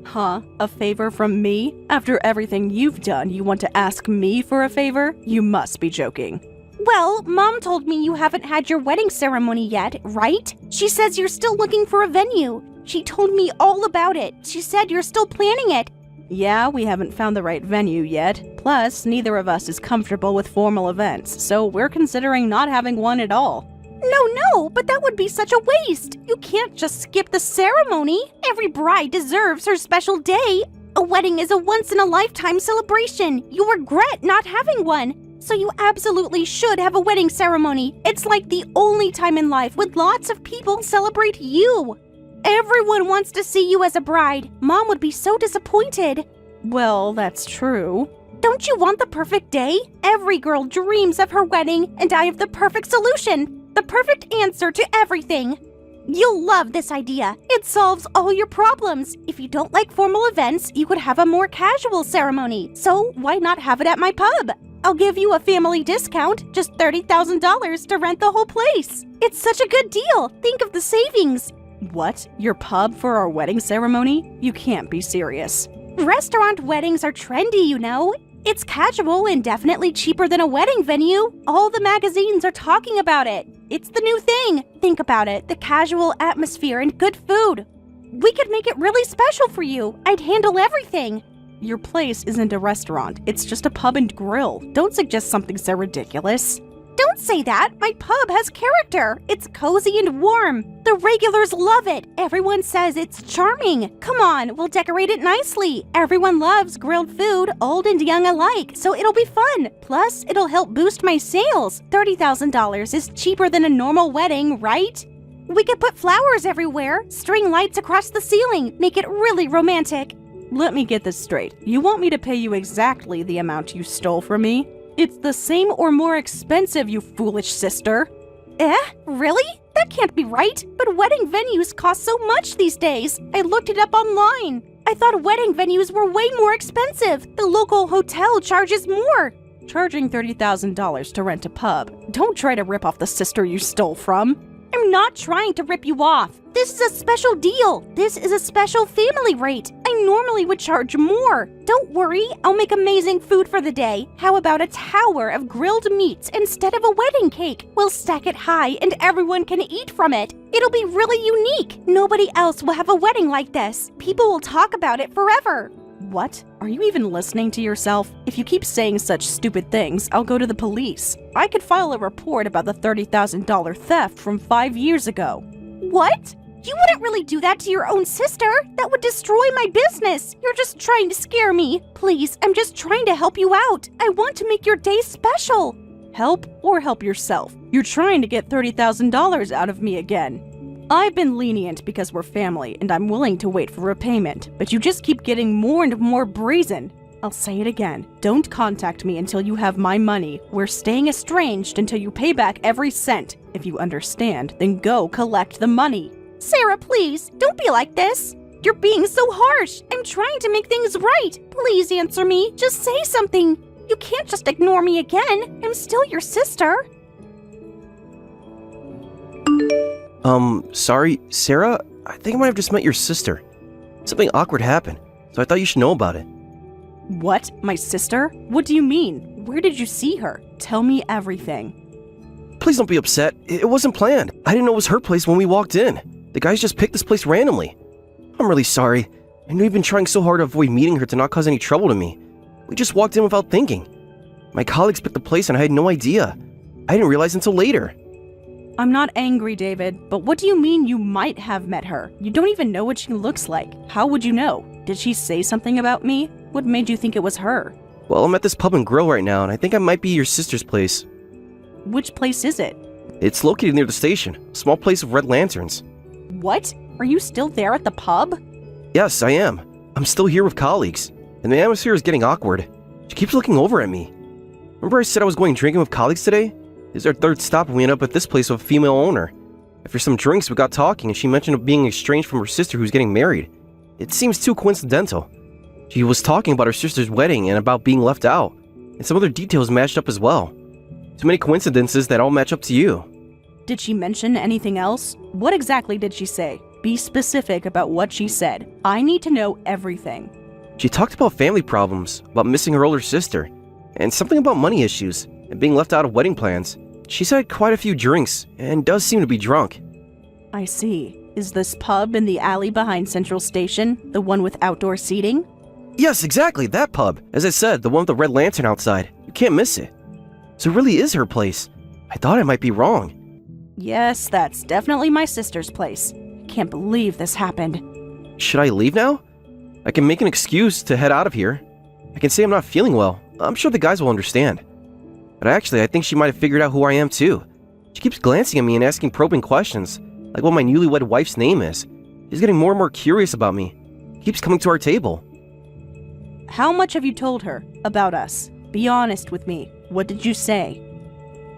Huh? A favor from me? After everything you've done, you want to ask me for a favor? You must be joking. Well, Mom told me you haven't had your wedding ceremony yet, right? She says you're still looking for a venue. She told me all about it. She said you're still planning it. Yeah, we haven't found the right venue yet. Plus, neither of us is comfortable with formal events, so we're considering not having one at all. No, but that would be such a waste. You can't just skip the ceremony. Every bride deserves her special day. A wedding is a once-in-a-lifetime celebration. You regret not having one. So you absolutely should have a wedding ceremony. It's like the only time in life when lots of people celebrate you. Everyone wants to see you as a bride. Mom would be so disappointed. Well, that's true. Don't you want the perfect day? Every girl dreams of her wedding, and I have the perfect solution. The perfect answer to everything. You'll love this idea. It solves all your problems. If you don't like formal events, you could have a more casual ceremony. So why not have it at my pub? I'll give you a family discount, just $30,000 to rent the whole place. It's such a good deal. Think of the savings. What? Your pub for our wedding ceremony? You can't be serious. Restaurant weddings are trendy, you know. It's casual and definitely cheaper than a wedding venue. All the magazines are talking about it. It's the new thing. Think about it, the casual atmosphere and good food. We could make it really special for you. I'd handle everything. Your place isn't a restaurant. It's just a pub and grill. Don't suggest something so ridiculous. Don't say that. My pub has character. It's cozy and warm. The regulars love it. Everyone says it's charming. Come on, we'll decorate it nicely. Everyone loves grilled food, old and young alike, so it'll be fun. Plus, it'll help boost my sales. $30,000 is cheaper than a normal wedding, right? We could put flowers everywhere, string lights across the ceiling, make it really romantic. Let me get this straight. You want me to pay you exactly the amount you stole from me? It's the same or more expensive, you foolish sister. Really? That can't be right. But wedding venues cost so much these days. I looked it up online. I thought wedding venues were way more expensive. The local hotel charges more. Charging $30,000 to rent a pub. Don't try to rip off the sister you stole from. I'm not trying to rip you off. This is a special deal. This is a special family rate. I normally would charge more. Don't worry, I'll make amazing food for the day. How about a tower of grilled meats instead of a wedding cake? We'll stack it high and everyone can eat from it. It'll be really unique. Nobody else will have a wedding like this. People will talk about it forever. What? Are you even listening to yourself? If you keep saying such stupid things, I'll go to the police. I could file a report about the $30,000 theft from 5 years ago. What? You wouldn't really do that to your own sister. That would destroy my business. You're just trying to scare me. Please, I'm just trying to help you out. I want to make your day special. Help or help yourself? You're trying to get $30,000 out of me again. I've been lenient because we're family and I'm willing to wait for repayment, but you just keep getting more and more brazen. I'll say it again. Don't contact me until you have my money. We're staying estranged until you pay back every cent. If you understand, then go collect the money. Sarah, please, don't be like this. You're being so harsh. I'm trying to make things right. Please answer me. Just say something. You can't just ignore me again. I'm still your sister. Sorry, Sarah? I think I might have just met your sister. Something awkward happened, so I thought you should know about it. What? My sister? What do you mean? Where did you see her? Tell me everything. Please don't be upset. It wasn't planned. I didn't know it was her place when we walked in. The guys just picked this place randomly. I'm really sorry. I know you've been trying so hard to avoid meeting her to not cause any trouble to me. We just walked in without thinking. My colleagues picked the place and I had no idea. I didn't realize until later. I'm not angry, David, but what do you mean you might have met her? You don't even know what she looks like. How would you know? Did she say something about me? What made you think it was her? Well, I'm at this pub and grill right now, and I think I might be your sister's place. Which place is it? It's located near the station, a small place of red lanterns. What? Are you still there at the pub? Yes, I am. I'm still here with colleagues, and the atmosphere is getting awkward. She keeps looking over at me. Remember I said I was going drinking with colleagues today? This is our third stop and we end up at this place with a female owner. After some drinks, we got talking and she mentioned being estranged from her sister who's getting married. It seems too coincidental. She was talking about her sister's wedding and about being left out, and some other details matched up as well. Too many coincidences that all match up to you. Did she mention anything else? What exactly did she say? Be specific about what she said. I need to know everything. She talked about family problems, about missing her older sister, and something about money issues and being left out of wedding plans. She's had quite a few drinks and does seem to be drunk. I see. Is this pub in the alley behind Central Station, the one with outdoor seating? Yes, exactly, that pub. As I said, the one with the red lantern outside. You can't miss it. So it really is her place. I thought I might be wrong. Yes, that's definitely my sister's place. Can't believe this happened. Should I leave now? I can make an excuse to head out of here. I can say I'm not feeling well. I'm sure the guys will understand. But actually, I think she might have figured out who I am too. She keeps glancing at me and asking probing questions, like what my newlywed wife's name is. She's getting more and more curious about me. Keeps coming to our table. How much have you told her about us? Be honest with me. What did you say?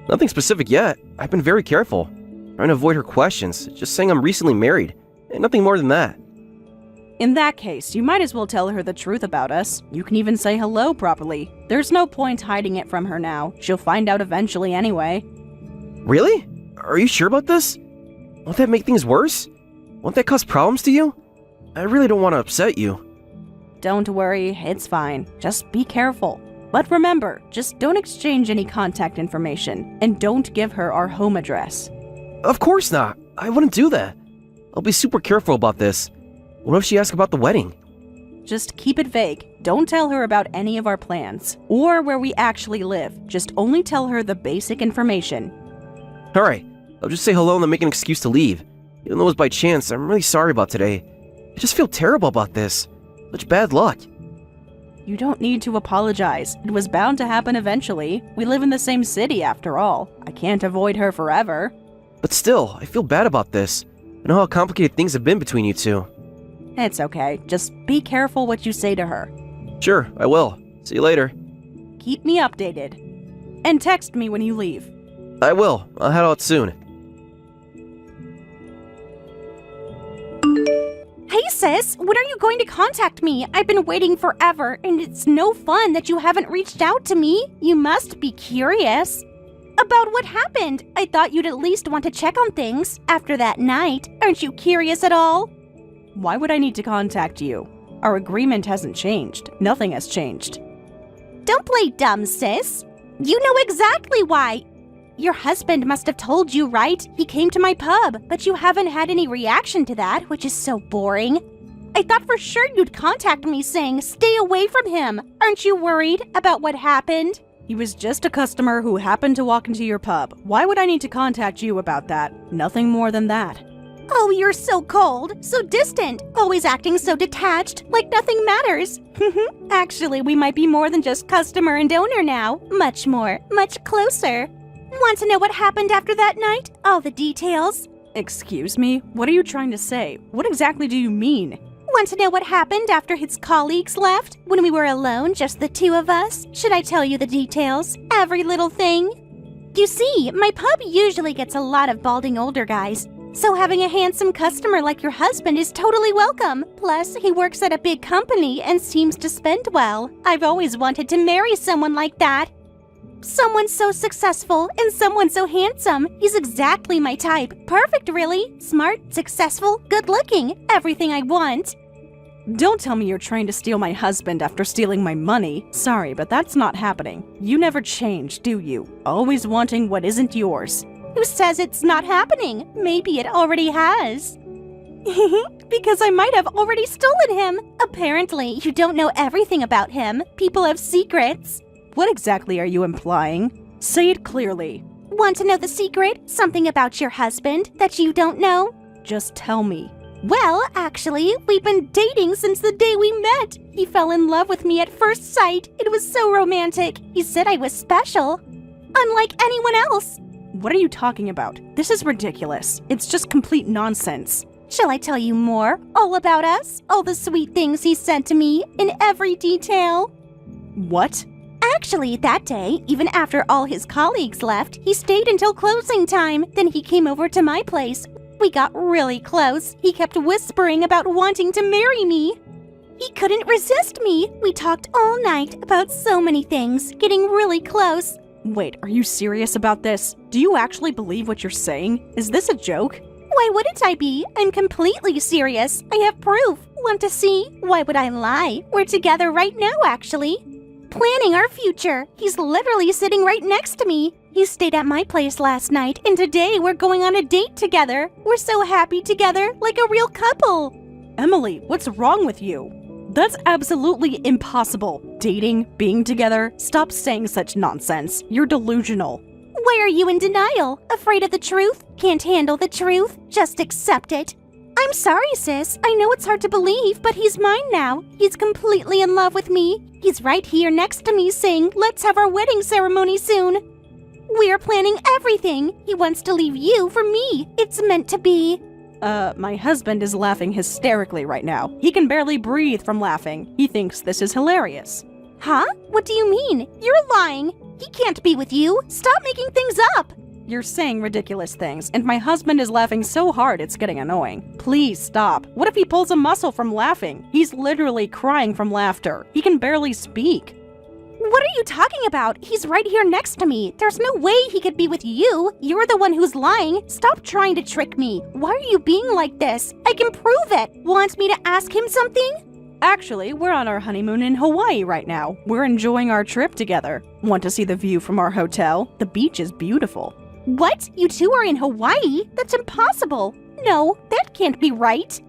Nothing specific yet. I've been very careful, trying to avoid her questions, just saying I'm recently married, and nothing more than that. In that case, you might as well tell her the truth about us. You can even say hello properly. There's no point hiding it from her now. She'll find out eventually anyway. Really? Are you sure about this? Won't that make things worse? Won't that cause problems to you? I really don't want to upset you. Don't worry, it's fine. Just be careful. But remember, just don't exchange any contact information, and don't give her our home address. Of course not. I wouldn't do that. I'll be super careful about this. What if she asks about the wedding? Just keep it vague. Don't tell her about any of our plans, or where we actually live. Just only tell her the basic information. Alright, I'll just say hello and then make an excuse to leave. Even though it was by chance, I'm really sorry about today. I just feel terrible about this. Such bad luck. You don't need to apologize. It was bound to happen eventually. We live in the same city after all. I can't avoid her forever. But still, I feel bad about this. I know how complicated things have been between you two. It's okay. Just be careful what you say to her. Sure, I will. See you later. Keep me updated. And text me when you leave. I will. I'll head out soon. Hey sis, when are you going to contact me? I've been waiting forever, and it's no fun that you haven't reached out to me. You must be curious. About what happened? I thought you'd at least want to check on things after that night. Aren't you curious at all? Why would I need to contact you? Our agreement hasn't changed. Nothing has changed. Don't play dumb, sis. You know exactly why. Your husband must have told you, right? He came to my pub, but you haven't had any reaction to that, which is so boring. I thought for sure you'd contact me saying, stay away from him. Aren't you worried about what happened? He was just a customer who happened to walk into your pub. Why would I need to contact you about that? Nothing more than that. Oh, you're so cold, so distant, always acting so detached, like nothing matters. Actually, we might be more than just customer and owner now. Much more, much closer. Want to know what happened after that night? All the details? Excuse me? What are you trying to say? What exactly do you mean? Want to know what happened after his colleagues left? When we were alone, just the two of us? Should I tell you the details? Every little thing? You see, my pub usually gets a lot of balding older guys. So having a handsome customer like your husband is totally welcome. Plus, he works at a big company and seems to spend well. I've always wanted to marry someone like that. Someone so successful and someone so handsome. He's exactly my type. Perfect, really. Smart, successful, good-looking. Everything I want. Don't tell me you're trying to steal my husband after stealing my money. Sorry, but that's not happening. You never change, do you? Always wanting what isn't yours. Who says it's not happening? Maybe it already has. Because I might have already stolen him. Apparently, you don't know everything about him. People have secrets. What exactly are you implying? Say it clearly. Want to know the secret? Something about your husband that you don't know? Just tell me. Well, actually, we've been dating since the day we met. He fell in love with me at first sight. It was so romantic. He said I was special, unlike anyone else. What are you talking about? This is ridiculous. It's just complete nonsense. Shall I tell you more? All about us? All the sweet things he said to me, in every detail? What? Actually, that day, even after all his colleagues left, he stayed until closing time. Then he came over to my place. We got really close. He kept whispering about wanting to marry me. He couldn't resist me. We talked all night about so many things, getting really close. Wait, are you serious about this? Do you actually believe what you're saying? Is this a joke? Why wouldn't I be? I'm completely serious. I have proof. Want to see? Why would I lie? We're together right now, actually. Planning our future. He's literally sitting right next to me. He stayed at my place last night, and today we're going on a date together. We're so happy together, like a real couple. Emily, what's wrong with you? That's absolutely impossible. Dating, being together, stop saying such nonsense. You're delusional. Why are you in denial? Afraid of the truth? Can't handle the truth? Just accept it. I'm sorry, sis. I know it's hard to believe, but he's mine now. He's completely in love with me. He's right here next to me saying, let's have our wedding ceremony soon. We're planning everything. He wants to leave you for me. It's meant to be. My husband is laughing hysterically right now. He can barely breathe from laughing. He thinks this is hilarious. Huh? What do you mean? You're lying. He can't be with you. Stop making things up. You're saying ridiculous things, and my husband is laughing so hard it's getting annoying. Please stop. What if he pulls a muscle from laughing? He's literally crying from laughter. He can barely speak. What are you talking about? He's right here next to me. There's no way he could be with you. You're the one who's lying. Stop trying to trick me. Why are you being like this? I can prove it. Want me to ask him something? Actually, we're on our honeymoon in Hawaii right now. We're enjoying our trip together. Want to see the view from our hotel? The beach is beautiful. What? You two are in Hawaii? That's impossible. No, that can't be right.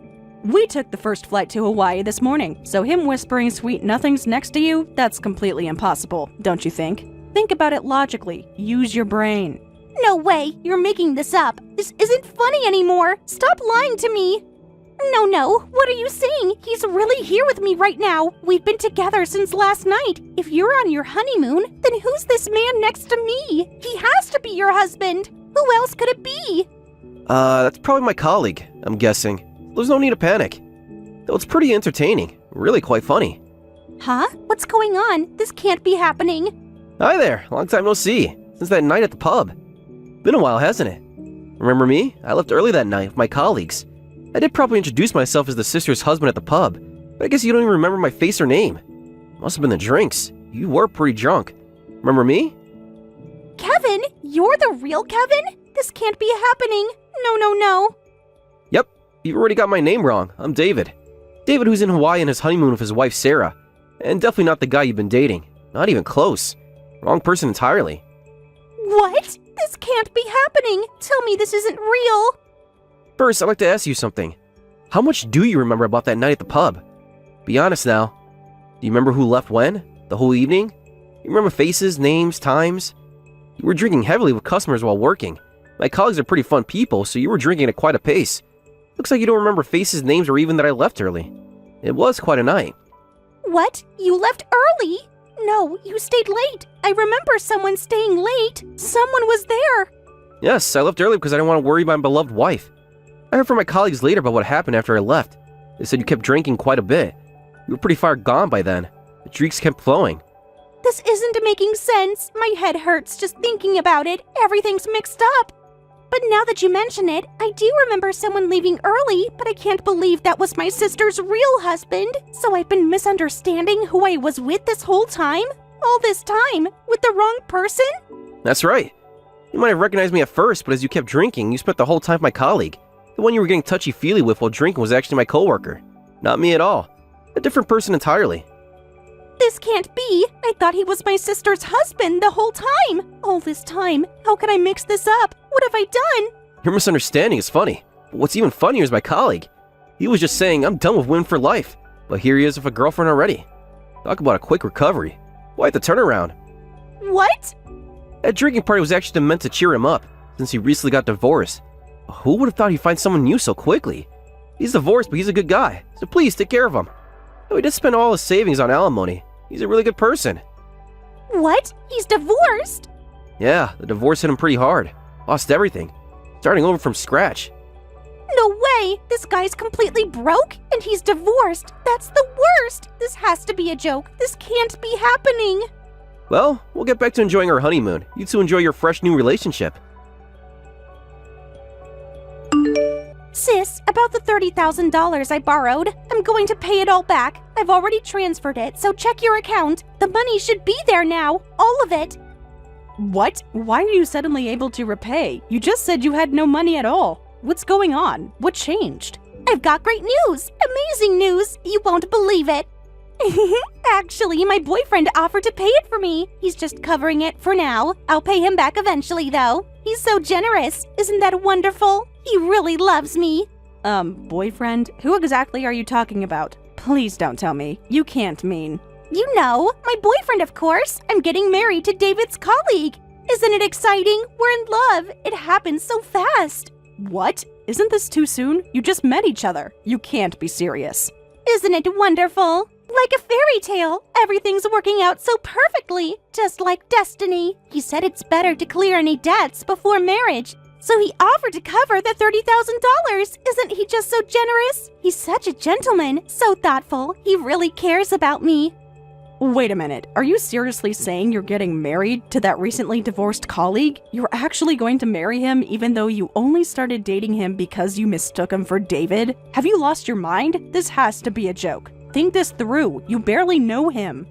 We took the first flight to Hawaii this morning, so him whispering sweet nothings next to you, that's completely impossible, don't you think? Think about it logically. Use your brain. No way. You're making this up. This isn't funny anymore. Stop lying to me. No. What are you saying? He's really here with me right now. We've been together since last night. If you're on your honeymoon, then who's this man next to me? He has to be your husband. Who else could it be? That's probably my colleague, I'm guessing. There's no need to panic. Though it's pretty entertaining. Really quite funny. Huh? What's going on? This can't be happening. Hi there, long time no see. Since that night at the pub. Been a while, hasn't it? Remember me? I left early that night with my colleagues. I did probably introduce myself as the sister's husband at the pub, but I guess you don't even remember my face or name. Must have been the drinks. You were pretty drunk. Remember me? Kevin? You're the real Kevin? This can't be happening. No. Yep, you've already got my name wrong. I'm David. David who's in Hawaii on his honeymoon with his wife Sarah. And definitely not the guy you've been dating. Not even close. Wrong person entirely. What? This can't be happening. Tell me this isn't real. First, I'd like to ask you something. How much do you remember about that night at the pub? Be honest now. Do you remember who left when? The whole evening? You remember faces, names, times? You were drinking heavily with customers while working. My colleagues are pretty fun people, so you were drinking at quite a pace. Looks like you don't remember faces, names, or even that I left early. It was quite a night. What? You left early? No, you stayed late. I remember someone staying late. Someone was there. Yes, I left early because I didn't want to worry my beloved wife. I heard from my colleagues later about what happened after I left. They said you kept drinking quite a bit. You were pretty far gone by then. The drinks kept flowing. This isn't making sense. My head hurts just thinking about it. Everything's mixed up. But now that you mention it, I do remember someone leaving early, but I can't believe that was my sister's real husband. So I've been misunderstanding who I was with this whole time? All this time? With the wrong person? That's right. You might have recognized me at first, but as you kept drinking, you spent the whole time with my colleague. The one you were getting touchy-feely with while drinking was actually my coworker. Not me at all. A different person entirely. This can't be. I thought he was my sister's husband the whole time. All this time. How could I mix this up? What have I done? Your misunderstanding is funny. But what's even funnier is my colleague. He was just saying, I'm done with women for life. But here he is with a girlfriend already. Talk about a quick recovery. Quite the turnaround. What? That drinking party was actually meant to cheer him up, since he recently got divorced. Who would have thought he'd find someone new so quickly? He's divorced, but he's a good guy, so please take care of him. Though he did spend all his savings on alimony. He's a really good person. What? He's divorced? Yeah, the divorce hit him pretty hard. Lost everything. Starting over from scratch. No way! This guy's completely broke and he's divorced. That's the worst! This has to be a joke. This can't be happening. Well, we'll get back to enjoying our honeymoon. You two enjoy your fresh new relationship. Sis, about the $30,000 I borrowed, I'm going to pay it all back. I've already transferred it, so check your account. The money should be there now. All of it. What? Why are you suddenly able to repay? You just said you had no money at all. What's going on? What changed? I've got great news! Amazing news! You won't believe it! Actually, my boyfriend offered to pay it for me. He's just covering it for now. I'll pay him back eventually, though. He's so generous. Isn't that wonderful? He really loves me. Boyfriend? Who exactly are you talking about? Please don't tell me. You can't mean. You know, my boyfriend, of course. I'm getting married to David's colleague. Isn't it exciting? We're in love. It happened so fast. What? Isn't this too soon? You just met each other. You can't be serious. Isn't it wonderful? Like a fairy tale. Everything's working out so perfectly, just like destiny. He said it's better to clear any debts before marriage. So he offered to cover the $30,000. Isn't he just so generous? He's such a gentleman, so thoughtful. He really cares about me. Wait a minute. Are you seriously saying you're getting married to that recently divorced colleague? You're actually going to marry him even though you only started dating him because you mistook him for David? Have you lost your mind? This has to be a joke. Think this through. You barely know him.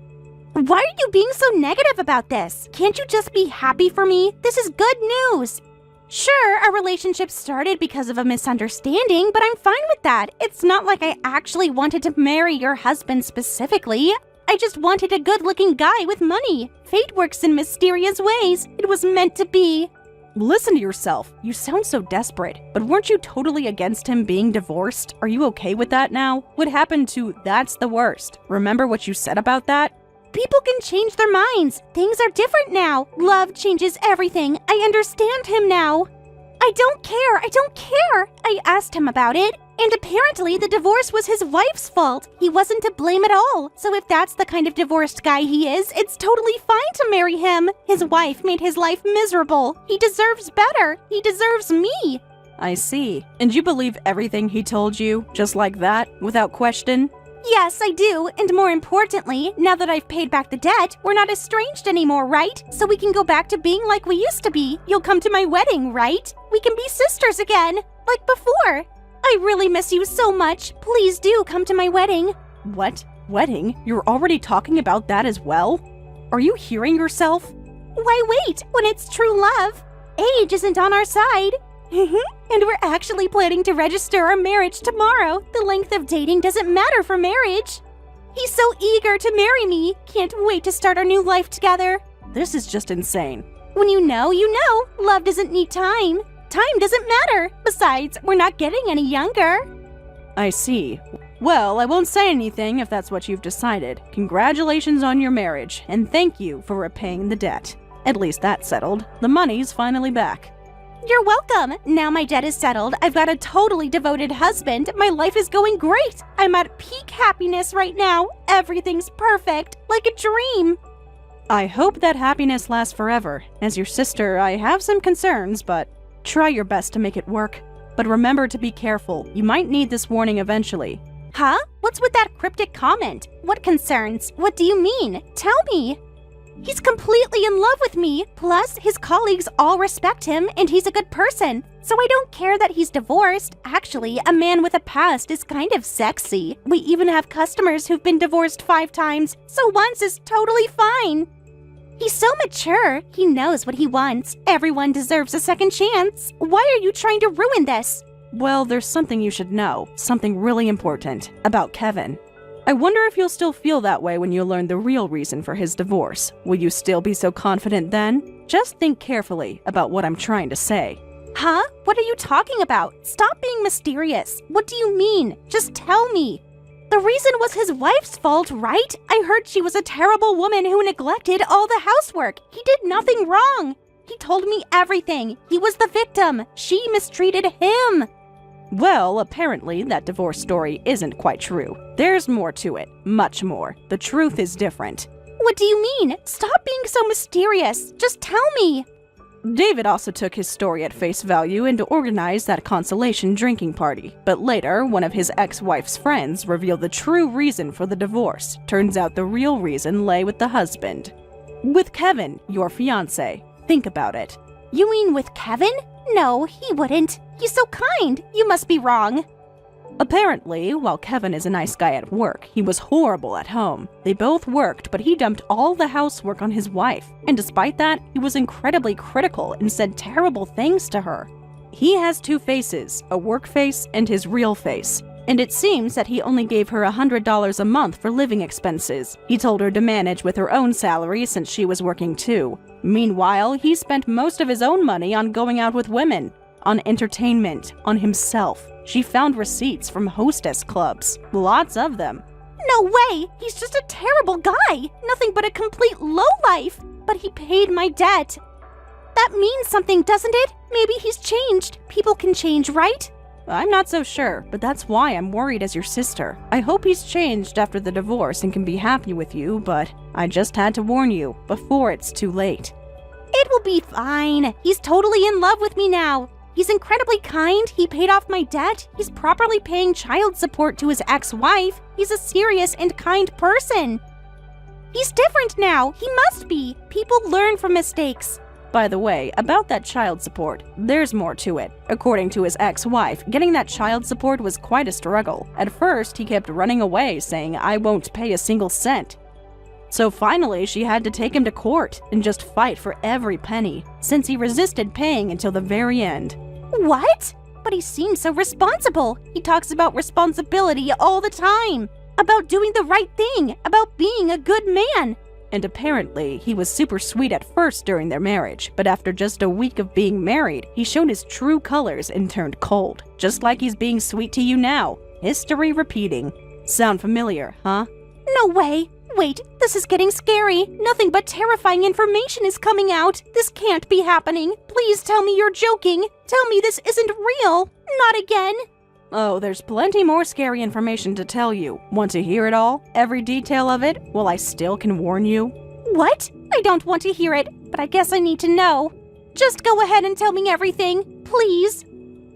Why are you being so negative about this? Can't you just be happy for me? This is good news. Sure, our relationship started because of a misunderstanding, but I'm fine with that. It's not like I actually wanted to marry your husband specifically. I just wanted a good-looking guy with money. Fate works in mysterious ways. It was meant to be. Listen to yourself. You sound so desperate. But weren't you totally against him being divorced? Are you okay with that now? What happened to that's the worst? Remember what you said about that? People can change their minds. Things are different now. Love changes everything. I understand him now. I don't care. I asked him about it. And apparently the divorce was his wife's fault. He wasn't to blame at all. So if that's the kind of divorced guy he is, it's totally fine to marry him. His wife made his life miserable. He deserves better. He deserves me. I see. And you believe everything he told you, just like that, without question? Yes, I do. And more importantly, now that I've paid back the debt, we're not estranged anymore, right? So we can go back to being like we used to be. You'll come to my wedding, right? We can be sisters again, like before. I really miss you so much. Please do come to my wedding. What? Wedding? You're already talking about that as well? Are you hearing yourself? Why wait, when it's true love? Age isn't on our side. And we're actually planning to register our marriage tomorrow. The length of dating doesn't matter for marriage. He's so eager to marry me. Can't wait to start our new life together. This is just insane. When you know, you know. Love doesn't need time. Time doesn't matter. Besides, we're not getting any younger. I see. Well, I won't say anything if that's what you've decided. Congratulations on your marriage, and thank you for repaying the debt. At least that's settled. The money's finally back. You're welcome. Now my debt is settled. I've got a totally devoted husband. My life is going great. I'm at peak happiness right now. Everything's perfect, like a dream. I hope that happiness lasts forever. As your sister, I have some concerns, but try your best to make it work. But remember to be careful. You might need this warning eventually. Huh? What's with that cryptic comment? What concerns? What do you mean? Tell me. He's completely in love with me. Plus, his colleagues all respect him and he's a good person. So I don't care that he's divorced. Actually, a man with a past is kind of sexy. We even have customers who've been divorced 5 times, so once is totally fine. He's so mature. He knows what he wants. Everyone deserves a second chance. Why are you trying to ruin this? Well, there's something you should know. Something really important about Kevin. I wonder if you'll still feel that way when you learn the real reason for his divorce. Will you still be so confident then? Just think carefully about what I'm trying to say. Huh? What are you talking about? Stop being mysterious. What do you mean? Just tell me. The reason was his wife's fault, right? I heard she was a terrible woman who neglected all the housework. He did nothing wrong. He told me everything. He was the victim. She mistreated him. Well, apparently that divorce story isn't quite true. There's more to it. Much more. The truth is different. What do you mean? Stop being so mysterious. Just tell me. David also took his story at face value and organized that consolation drinking party. But later, one of his ex-wife's friends revealed the true reason for the divorce. Turns out the real reason lay with the husband. With Kevin, your fiancé. Think about it. You mean with Kevin? No, he wouldn't. He's so kind. You must be wrong. Apparently, while Kevin is a nice guy at work, he was horrible at home. They both worked, but he dumped all the housework on his wife. And despite that, he was incredibly critical and said terrible things to her. He has 2 faces, a work face and his real face. And it seems that he only gave her $100 a month for living expenses. He told her to manage with her own salary since she was working too. Meanwhile, he spent most of his own money on going out with women, on entertainment, on himself. She found receipts from hostess clubs. Lots of them. No way! He's just a terrible guy! Nothing but a complete lowlife! But he paid my debt. That means something, doesn't it? Maybe he's changed. People can change, right? I'm not so sure, but that's why I'm worried as your sister. I hope he's changed after the divorce and can be happy with you, but I just had to warn you before it's too late. It will be fine. He's totally in love with me now. He's incredibly kind. He paid off my debt. He's properly paying child support to his ex-wife. He's a serious and kind person. He's different now. He must be. People learn from mistakes. By the way, about that child support, there's more to it. According to his ex-wife, getting that child support was quite a struggle. At first, he kept running away, saying, "I won't pay a single cent." So finally, she had to take him to court and just fight for every penny, since he resisted paying until the very end. What? But he seems so responsible. He talks about responsibility all the time. About doing the right thing. About being a good man. And apparently, he was super sweet at first during their marriage, but after just a week of being married, he showed his true colors and turned cold. Just like he's being sweet to you now. History repeating. Sound familiar, huh? No way. Wait, this is getting scary. Nothing but terrifying information is coming out. This can't be happening. Please tell me you're joking. Tell me this isn't real. Not again. Oh, there's plenty more scary information to tell you. Want to hear it all? Every detail of it? Well, I still can warn you. What? I don't want to hear it, but I guess I need to know. Just go ahead and tell me everything, please.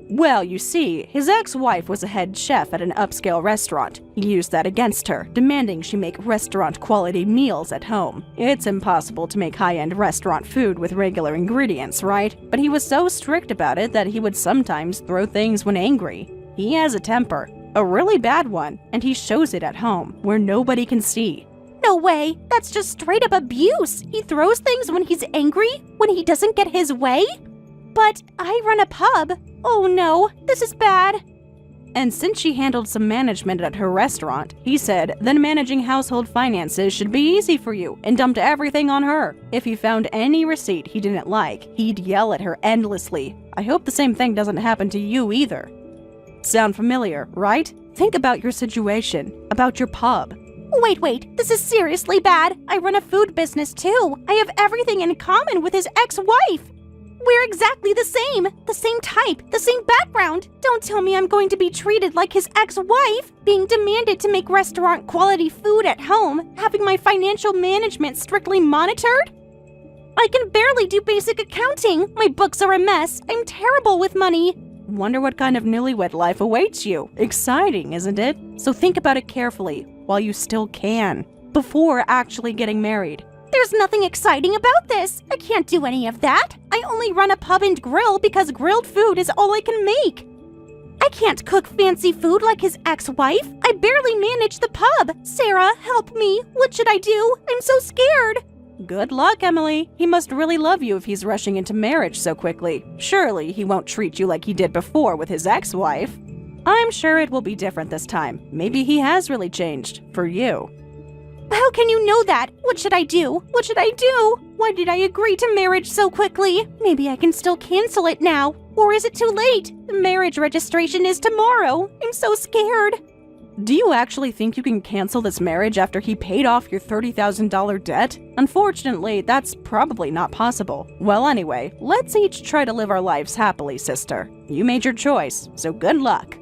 Well, you see, his ex-wife was a head chef at an upscale restaurant. He used that against her, demanding she make restaurant-quality meals at home. It's impossible to make high-end restaurant food with regular ingredients, right? But he was so strict about it that he would sometimes throw things when angry. He has a temper, a really bad one, and he shows it at home, where nobody can see. No way! That's just straight-up abuse! He throws things when he's angry? When he doesn't get his way? But I run a pub. Oh no, this is bad. And since she handled some management at her restaurant, he said, then managing household finances should be easy for you, and dumped everything on her. If he found any receipt he didn't like, he'd yell at her endlessly. I hope the same thing doesn't happen to you either. Sound familiar, right? Think about your situation, about your pub. Wait, this is seriously bad. I run a food business too. I have everything in common with his ex-wife. We're exactly the same type, the same background. Don't tell me I'm going to be treated like his ex-wife, being demanded to make restaurant-quality food at home, having my financial management strictly monitored. I can barely do basic accounting. My books are a mess. I'm terrible with money. Wonder what kind of newlywed life awaits you. Exciting, isn't it? So think about it carefully while you still can, before actually getting married. There's nothing exciting about this. I can't do any of that. I only run a pub and grill because grilled food is all I can make. I can't cook fancy food like his ex-wife. I barely manage the pub. Sarah, help me. What should I do? I'm so scared. Good luck, Emily. He must really love you if he's rushing into marriage so quickly. Surely he won't treat you like he did before with his ex-wife. I'm sure it will be different this time. Maybe he has really changed. For you. How can you know that? What should I do? What should I do? Why did I agree to marriage so quickly? Maybe I can still cancel it now. Or is it too late? The marriage registration is tomorrow. I'm so scared. Do you actually think you can cancel this marriage after he paid off your $30,000 debt? Unfortunately, that's probably not possible. Well, anyway, let's each try to live our lives happily, sister. You made your choice, so good luck.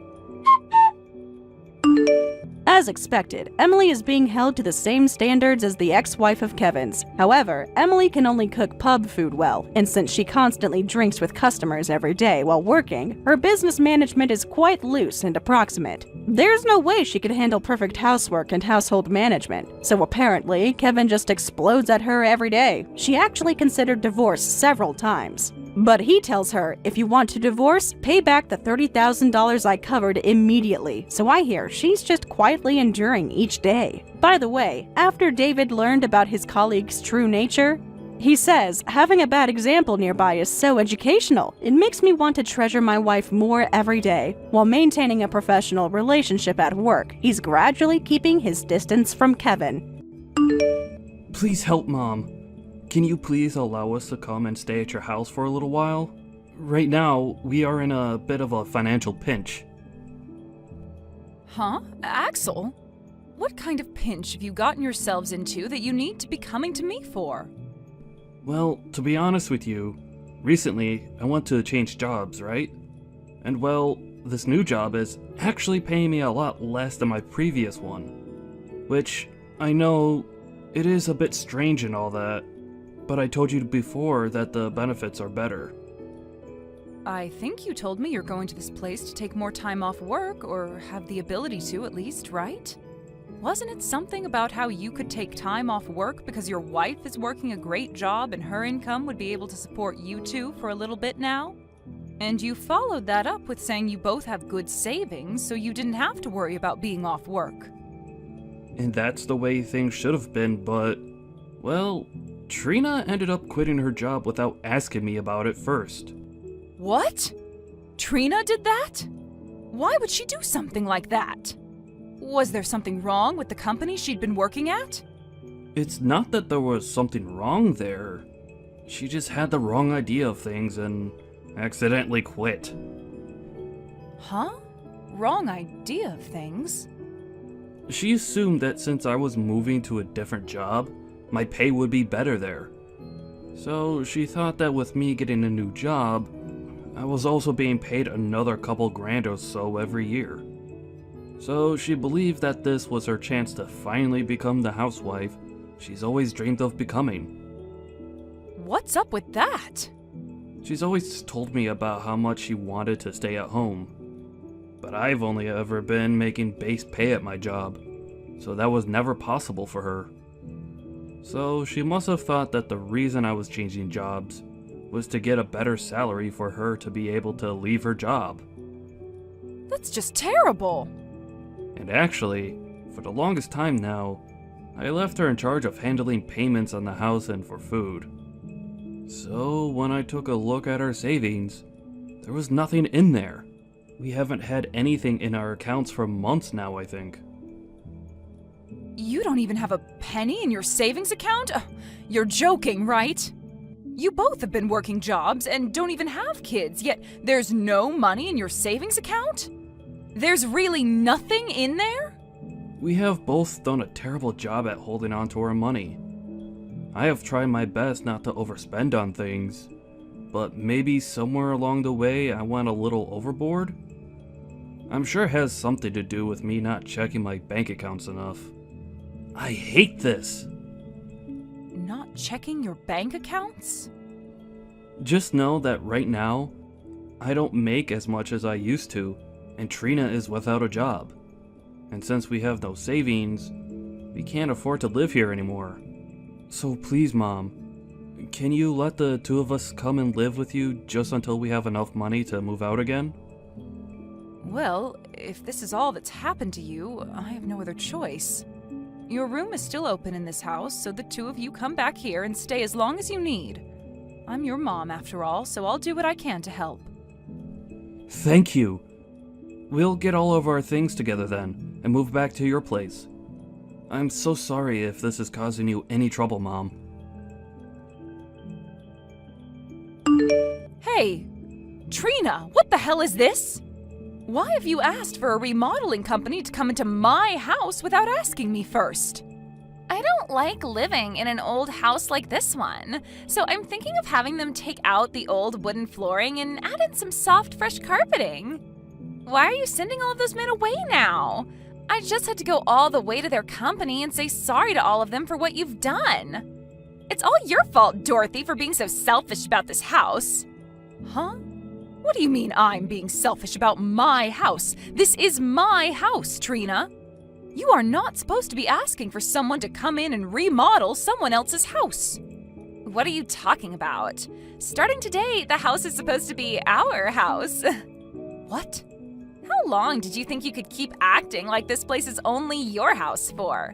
As expected, Emily is being held to the same standards as the ex-wife of Kevin's. However, Emily can only cook pub food well, and since she constantly drinks with customers every day while working, her business management is quite loose and approximate. There's no way she could handle perfect housework and household management, so apparently, Kevin just explodes at her every day. She actually considered divorce several times. But he tells her, if you want to divorce, pay back the $30,000 I covered immediately. So I hear she's just quietly enduring each day. By the way, after David learned about his colleague's true nature, he says, having a bad example nearby is so educational. It makes me want to treasure my wife more every day. While maintaining a professional relationship at work, he's gradually keeping his distance from Kevin. Please help, Mom. Can you please allow us to come and stay at your house for a little while? Right now, we are in a bit of a financial pinch. Huh? Axel? What kind of pinch have you gotten yourselves into that you need to be coming to me for? Well, to be honest with you, recently I want to change jobs, right? And well, this new job is actually paying me a lot less than my previous one. Which, I know, it is a bit strange and all that, but I told you before that the benefits are better. I think you told me you're going to this place to take more time off work, or have the ability to at least, right? Wasn't it something about how you could take time off work because your wife is working a great job and her income would be able to support you two for a little bit now? And you followed that up with saying you both have good savings, so you didn't have to worry about being off work. And that's the way things should have been, but, well, Trina ended up quitting her job without asking me about it first. What? Trina did that? Why would she do something like that? Was there something wrong with the company she'd been working at? It's not that there was something wrong there. She just had the wrong idea of things and accidentally quit. Huh? Wrong idea of things? She assumed that since I was moving to a different job, my pay would be better there. So she thought that with me getting a new job, I was also being paid another couple grand or so every year. So she believed that this was her chance to finally become the housewife she's always dreamed of becoming. What's up with that? She's always told me about how much she wanted to stay at home. But I've only ever been making base pay at my job, so that was never possible for her. So she must have thought that the reason I was changing jobs was to get a better salary for her to be able to leave her job. That's just terrible. And actually, for the longest time now, I left her in charge of handling payments on the house and for food. So when I took a look at our savings, there was nothing in there. We haven't had anything in our accounts for months now, I think. You don't even have a penny in your savings account? You're joking, right? You both have been working jobs and don't even have kids, yet there's no money in your savings account? There's really nothing in there? We have both done a terrible job at holding on to our money. I have tried my best not to overspend on things, but maybe somewhere along the way I went a little overboard? I'm sure it has something to do with me not checking my bank accounts enough. I hate this! Not checking your bank accounts? Just know that right now, I don't make as much as I used to, and Trina is without a job. And since we have no savings, we can't afford to live here anymore. So please, Mom, can you let the two of us come and live with you just until we have enough money to move out again? Well, if this is all that's happened to you, I have no other choice. Your room is still open in this house, so the two of you come back here and stay as long as you need. I'm your mom, after all, so I'll do what I can to help. Thank you. We'll get all of our things together then, and move back to your place. I'm so sorry if this is causing you any trouble, Mom. Hey! Trina, what the hell is this? Why have you asked for a remodeling company to come into my house without asking me first? I don't like living in an old house like this one, so I'm thinking of having them take out the old wooden flooring and add in some soft, fresh carpeting. Why are you sending all of those men away now? I just had to go all the way to their company and say sorry to all of them for what you've done. It's all your fault, Dorothy, for being so selfish about this house. Huh? What do you mean I'm being selfish about my house? This is my house, Trina. You are not supposed to be asking for someone to come in and remodel someone else's house. What are you talking about? Starting today, the house is supposed to be our house. What? How long did you think you could keep acting like this place is only your house for?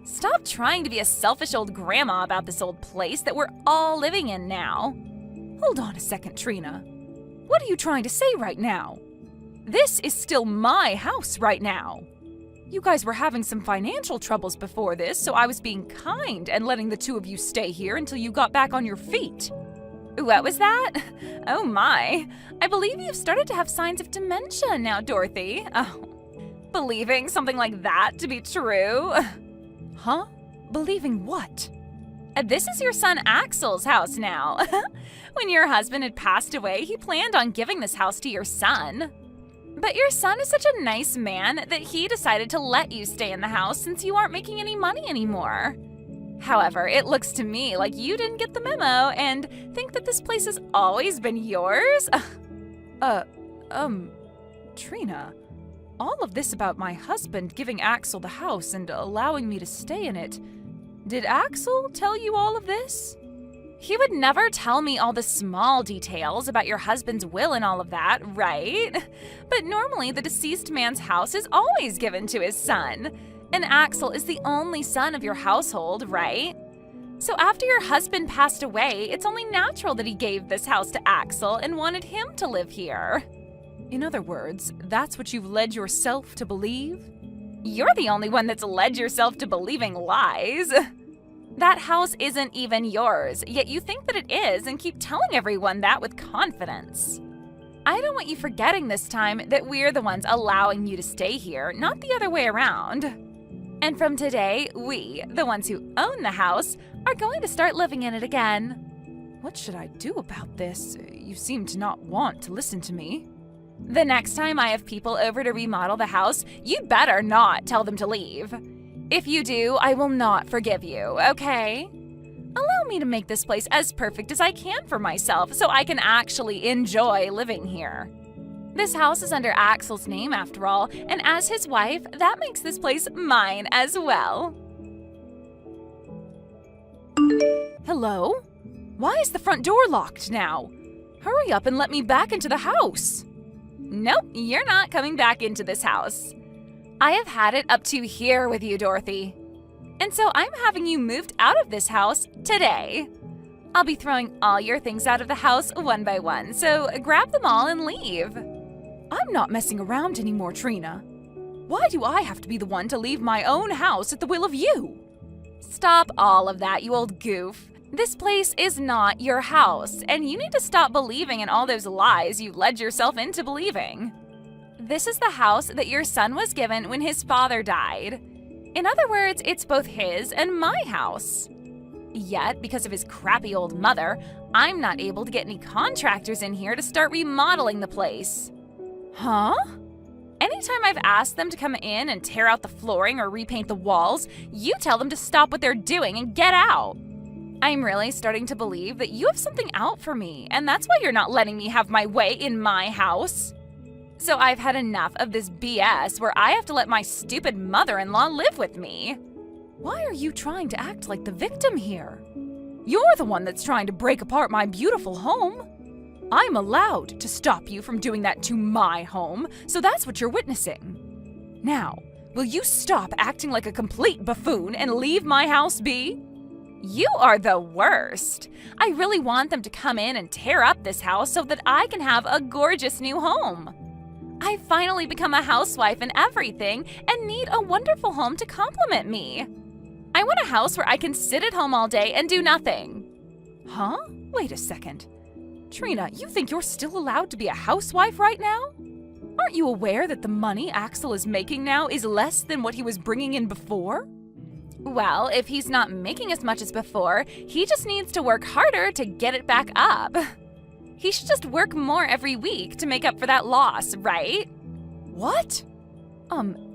Stop trying to be a selfish old grandma about this old place that we're all living in now. Hold on a second, Trina. What are you trying to say right now? This is still my house right now. You guys were having some financial troubles before this, so I was being kind and letting the two of you stay here until you got back on your feet. What was that? Oh my. I believe you've started to have signs of dementia now, Dorothy. Oh, believing something like that to be true? Huh? Believing what? This is your son Axel's house now. When your husband had passed away, he planned on giving this house to your son. But your son is such a nice man that he decided to let you stay in the house since you aren't making any money anymore. However, it looks to me like you didn't get the memo and think that this place has always been yours. Trina, all of this about my husband giving Axel the house and allowing me to stay in it, did Axel tell you all of this? He would never tell me all the small details about your husband's will and all of that, right? But normally the deceased man's house is always given to his son. And Axel is the only son of your household, right? So after your husband passed away, it's only natural that he gave this house to Axel and wanted him to live here. In other words, that's what you've led yourself to believe? You're the only one that's led yourself to believing lies. That house isn't even yours, yet you think that it is and keep telling everyone that with confidence. I don't want you forgetting this time that we're the ones allowing you to stay here, not the other way around. And from today, we, the ones who own the house, are going to start living in it again. What should I do about this? You seem to not want to listen to me. The next time I have people over to remodel the house, you'd better not tell them to leave. If you do, I will not forgive you, okay? Allow me to make this place as perfect as I can for myself so I can actually enjoy living here. This house is under Axel's name after all, and as his wife, that makes this place mine as well. Hello? Why is the front door locked now? Hurry up and let me back into the house. Nope, you're not coming back into this house. I have had it up to here with you, Dorothy. And so I'm having you moved out of this house today. I'll be throwing all your things out of the house one by one, so grab them all and leave. I'm not messing around anymore, Trina. Why do I have to be the one to leave my own house at the will of you? Stop all of that, you old goof. This place is not your house, and you need to stop believing in all those lies you led yourself into believing. This is the house that your son was given when his father died. In other words, it's both his and my house. Yet, because of his crappy old mother, I'm not able to get any contractors in here to start remodeling the place. Huh? Anytime I've asked them to come in and tear out the flooring or repaint the walls, you tell them to stop what they're doing and get out. I'm really starting to believe that you have something out for me, and that's why you're not letting me have my way in my house. So I've had enough of this BS where I have to let my stupid mother-in-law live with me. Why are you trying to act like the victim here? You're the one that's trying to break apart my beautiful home. I'm allowed to stop you from doing that to my home, so that's what you're witnessing. Now, will you stop acting like a complete buffoon and leave my house be? You are the worst. I really want them to come in and tear up this house so that I can have a gorgeous new home. I've finally become a housewife and everything and need a wonderful home to complement me. I want a house where I can sit at home all day and do nothing. Huh? Wait a second. Trina, you think you're still allowed to be a housewife right now? Aren't you aware that the money Axel is making now is less than what he was bringing in before? Well, if he's not making as much as before, he just needs to work harder to get it back up. He should just work more every week to make up for that loss, right? What?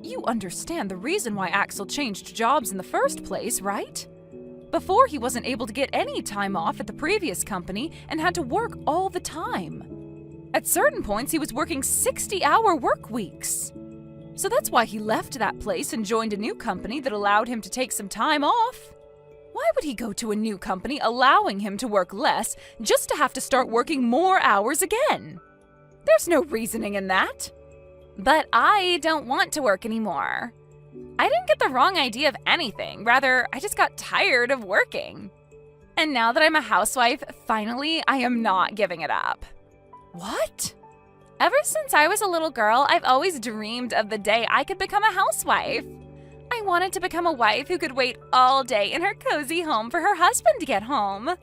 You understand the reason why Axel changed jobs in the first place, right? Before, he wasn't able to get any time off at the previous company and had to work all the time. At certain points, he was working 60-hour work weeks. So that's why he left that place and joined a new company that allowed him to take some time off. Why would he go to a new company allowing him to work less just to have to start working more hours again? There's no reasoning in that. But I don't want to work anymore. I didn't get the wrong idea of anything. Rather, I just got tired of working. And now that I'm a housewife, finally, I am not giving it up. What? Ever since I was a little girl, I've always dreamed of the day I could become a housewife. I wanted to become a wife who could wait all day in her cozy home for her husband to get home.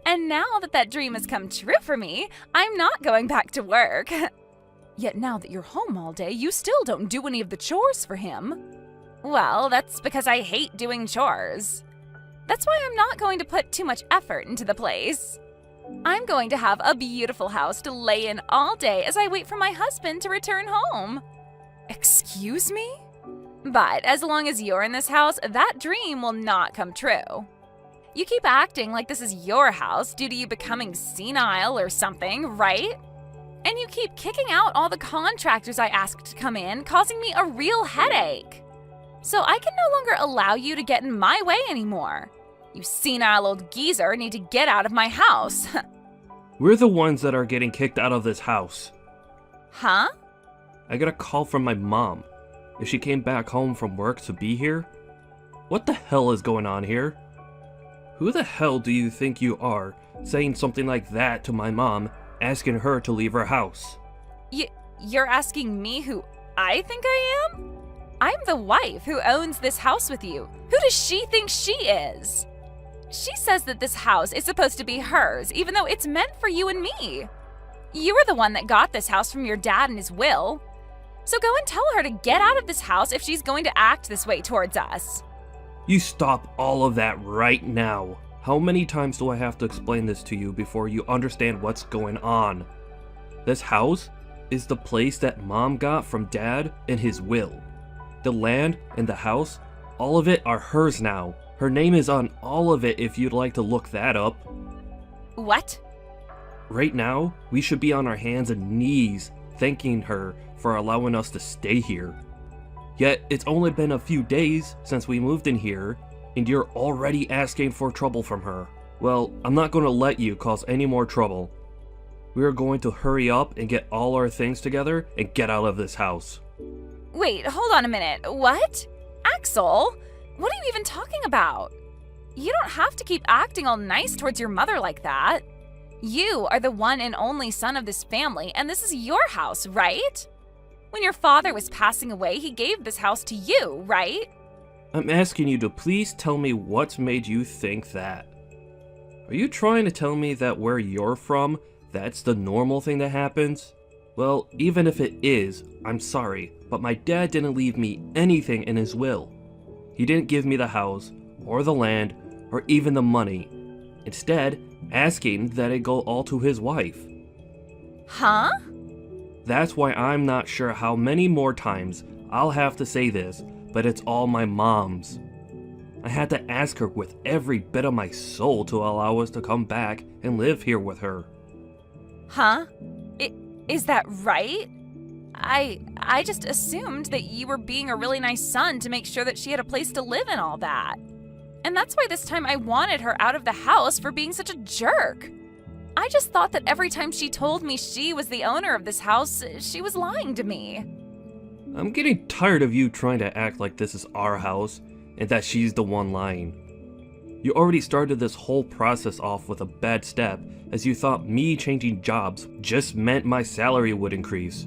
And now that that dream has come true for me, I'm not going back to work. Yet now that you're home all day, you still don't do any of the chores for him. Well, that's because I hate doing chores. That's why I'm not going to put too much effort into the place. I'm going to have a beautiful house to lay in all day as I wait for my husband to return home. Excuse me? But as long as you're in this house, that dream will not come true. You keep acting like this is your house due to you becoming senile or something, right? And you keep kicking out all the contractors I asked to come in, causing me a real headache. So I can no longer allow you to get in my way anymore. You senile old geezer need to get out of my house. We're the ones that are getting kicked out of this house. Huh? I got a call from my mom. If she came back home from work to be here? What the hell is going on here? Who the hell do you think you are, saying something like that to my mom, asking her to leave her house? You're asking me who I think I am? I'm the wife who owns this house with you. Who does she think she is? She says that this house is supposed to be hers, even though it's meant for you and me. You were the one that got this house from your dad in his will. So go and tell her to get out of this house if she's going to act this way towards us. You stop all of that right now. How many times do I have to explain this to you before you understand what's going on? This house is the place that Mom got from Dad in his will. The land and the house, all of it are hers now. Her name is on all of it if you'd like to look that up. What? Right now, we should be on our hands and knees thanking her for allowing us to stay here. Yet, it's only been a few days since we moved in here, and you're already asking for trouble from her. Well, I'm not going to let you cause any more trouble. We are going to hurry up and get all our things together and get out of this house. Wait, hold on a minute. What? Axel? What are you even talking about? You don't have to keep acting all nice towards your mother like that. You are the one and only son of this family, and this is your house, right? When your father was passing away, he gave this house to you, right? I'm asking you to please tell me what's made you think that. Are you trying to tell me that where you're from, that's the normal thing that happens? Well, even if it is, I'm sorry, but my dad didn't leave me anything in his will. He didn't give me the house, or the land, or even the money. Instead, asking that it go all to his wife. Huh? That's why I'm not sure how many more times I'll have to say this, but it's all my mom's. I had to ask her with every bit of my soul to allow us to come back and live here with her. Huh? Is that right? I just assumed that you were being a really nice son to make sure that she had a place to live and all that. And that's why this time I wanted her out of the house for being such a jerk. I just thought that every time she told me she was the owner of this house, she was lying to me. I'm getting tired of you trying to act like this is our house and that she's the one lying. You already started this whole process off with a bad step, as you thought me changing jobs just meant my salary would increase.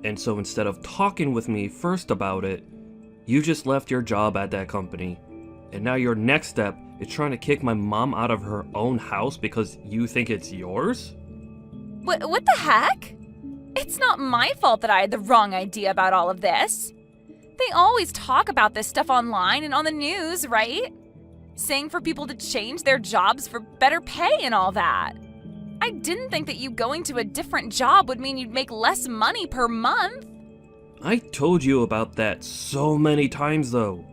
And so instead of talking with me first about it, you just left your job at that company. And now your next step is trying to kick my mom out of her own house because you think it's yours? What the heck? It's not my fault that I had the wrong idea about all of this. They always talk about this stuff online and on the news, right? Saying for people to change their jobs for better pay and all that. I didn't think that you going to a different job would mean you'd make less money per month. I told you about that so many times though.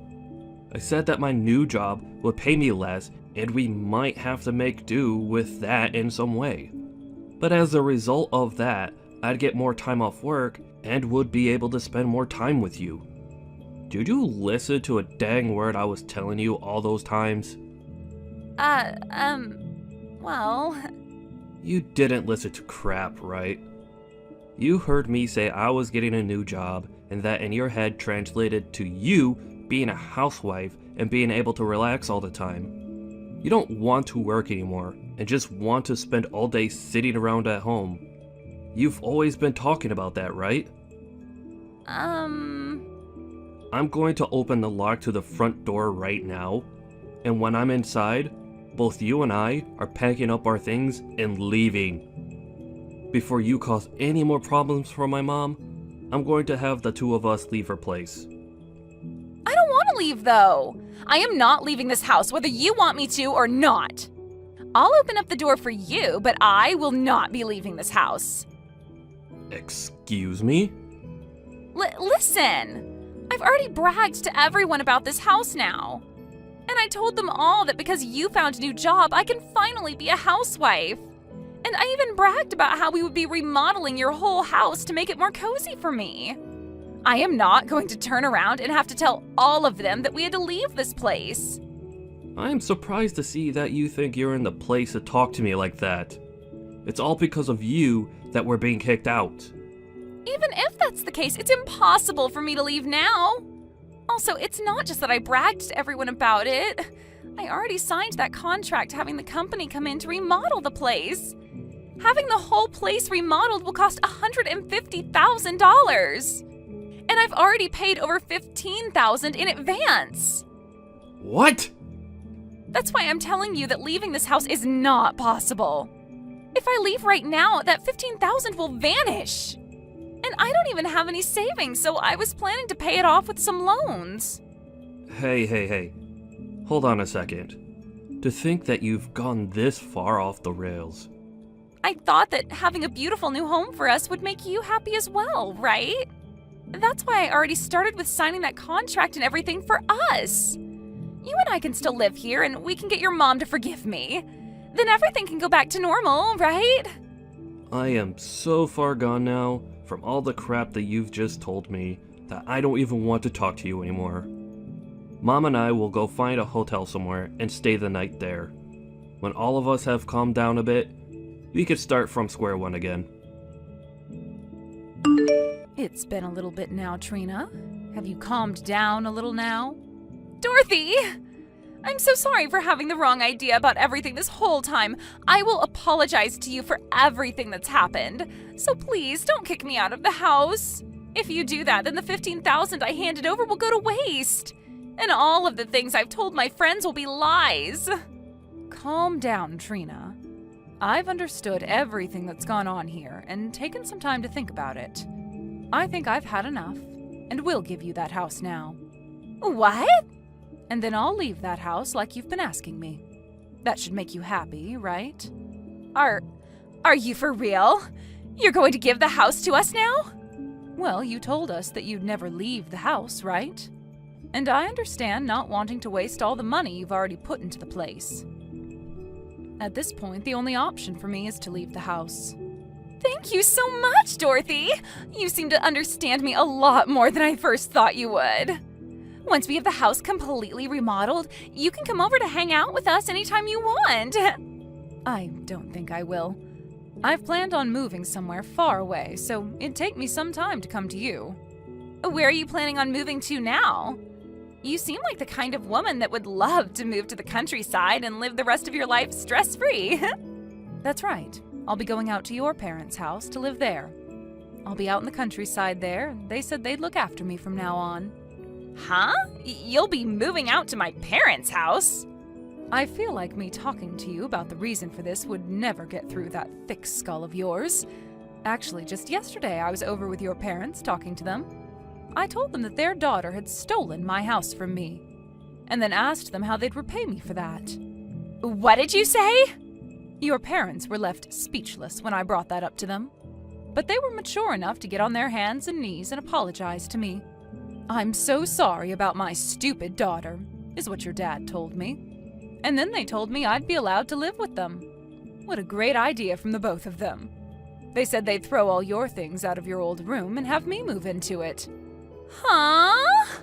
I said that my new job would pay me less and we might have to make do with that in some way. But as a result of that, I'd get more time off work and would be able to spend more time with you. Did you listen to a dang word I was telling you all those times? Well... You didn't listen to crap, right? You heard me say I was getting a new job and that in your head translated to you being a housewife and being able to relax all the time. You don't want to work anymore and just want to spend all day sitting around at home. You've always been talking about that, right? I'm going to open the lock to the front door right now, and when I'm inside, both you and I are packing up our things and leaving. Before you cause any more problems for my mom, I'm going to have the two of us leave her place. I don't want to leave, though. I am not leaving this house, whether you want me to or not. I'll open up the door for you, but I will not be leaving this house. Excuse me? Listen! I've already bragged to everyone about this house now. And I told them all that because you found a new job, I can finally be a housewife. And I even bragged about how we would be remodeling your whole house to make it more cozy for me. I am not going to turn around and have to tell all of them that we had to leave this place. I'm surprised to see that you think you're in the place to talk to me like that. It's all because of you that we're being kicked out. Even if that's the case, it's impossible for me to leave now. Also, it's not just that I bragged to everyone about it. I already signed that contract having the company come in to remodel the place. Having the whole place remodeled will cost $150,000. And I've already paid over $15,000 in advance. What? That's why I'm telling you that leaving this house is not possible. If I leave right now, that $15,000 will vanish. And I don't even have any savings, so I was planning to pay it off with some loans. Hey. Hold on a second. To think that you've gone this far off the rails. I thought that having a beautiful new home for us would make you happy as well, right? That's why I already started with signing that contract and everything for us. You and I can still live here, and we can get your mom to forgive me. Then everything can go back to normal, right? I am so far gone now from all the crap that you've just told me that I don't even want to talk to you anymore. Mom and I will go find a hotel somewhere and stay the night there. When all of us have calmed down a bit, we could start from square one again. It's been a little bit now, Trina. Have you calmed down a little now? Dorothy! I'm so sorry for having the wrong idea about everything this whole time. I will apologize to you for everything that's happened. So please, don't kick me out of the house. If you do that, then the $15,000 I handed over will go to waste. And all of the things I've told my friends will be lies. Calm down, Trina. I've understood everything that's gone on here and taken some time to think about it. I think I've had enough, and will give you that house now. What? And then I'll leave that house like you've been asking me. That should make you happy, right? Are you for real? You're going to give the house to us now? Well, you told us that you'd never leave the house, right? And I understand not wanting to waste all the money you've already put into the place. At this point, the only option for me is to leave the house. Thank you so much, Dorothy! You seem to understand me a lot more than I first thought you would. Once we have the house completely remodeled, you can come over to hang out with us anytime you want. I don't think I will. I've planned on moving somewhere far away, so it'd take me some time to come to you. Where are you planning on moving to now? You seem like the kind of woman that would love to move to the countryside and live the rest of your life stress-free. That's right. I'll be going out to your parents' house to live there. I'll be out in the countryside there, and they said they'd look after me from now on. Huh? You'll be moving out to my parents' house? I feel like me talking to you about the reason for this would never get through that thick skull of yours. Actually, just yesterday I was over with your parents talking to them. I told them that their daughter had stolen my house from me, and then asked them how they'd repay me for that. What did you say? Your parents were left speechless when I brought that up to them, but they were mature enough to get on their hands and knees and apologize to me. I'm so sorry about my stupid daughter, is what your dad told me. And then they told me I'd be allowed to live with them. What a great idea from the both of them. They said they'd throw all your things out of your old room and have me move into it. Huh?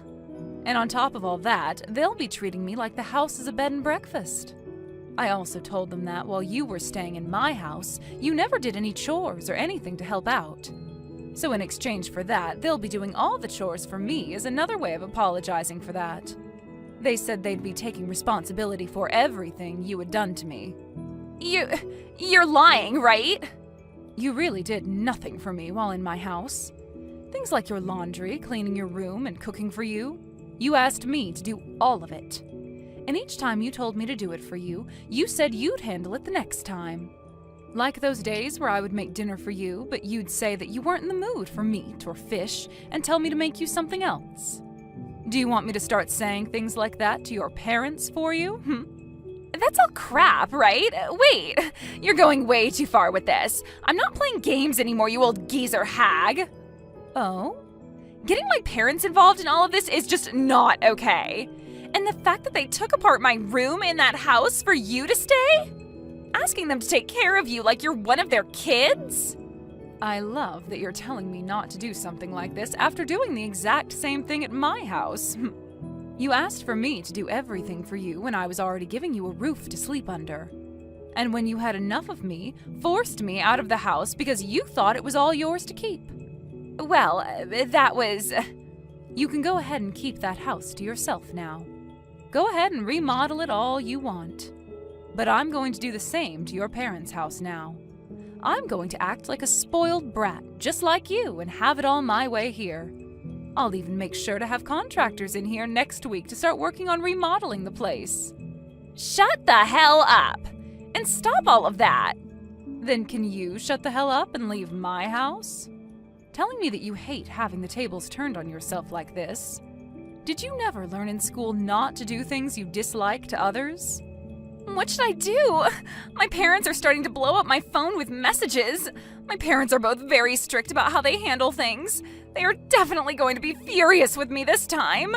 And on top of all that, they'll be treating me like the house is a bed and breakfast. I also told them that while you were staying in my house, you never did any chores or anything to help out. So in exchange for that, they'll be doing all the chores for me as another way of apologizing for that. They said they'd be taking responsibility for everything you had done to me. You're lying, right? You really did nothing for me while in my house. Things like your laundry, cleaning your room, and cooking for you. You asked me to do all of it. And each time you told me to do it for you, you said you'd handle it the next time. Like those days where I would make dinner for you, but you'd say that you weren't in the mood for meat or fish and tell me to make you something else. Do you want me to start saying things like that to your parents for you? That's all crap, right? Wait, you're going way too far with this. I'm not playing games anymore, you old geezer hag. Oh? Getting my parents involved in all of this is just not okay. And the fact that they took apart my room in that house for you to stay? Asking them to take care of you like you're one of their kids? I love that you're telling me not to do something like this after doing the exact same thing at my house. You asked for me to do everything for you when I was already giving you a roof to sleep under. And when you had enough of me, forced me out of the house because you thought it was all yours to keep. Well, that was... You can go ahead and keep that house to yourself now. Go ahead and remodel it all you want. But I'm going to do the same to your parents' house now. I'm going to act like a spoiled brat, just like you, and have it all my way here. I'll even make sure to have contractors in here next week to start working on remodeling the place. Shut the hell up! And stop all of that! Then can you shut the hell up and leave my house? Telling me that you hate having the tables turned on yourself like this. Did you never learn in school not to do things you dislike to others? What should I do? My parents are starting to blow up my phone with messages. My parents are both very strict about how they handle things. They are definitely going to be furious with me this time.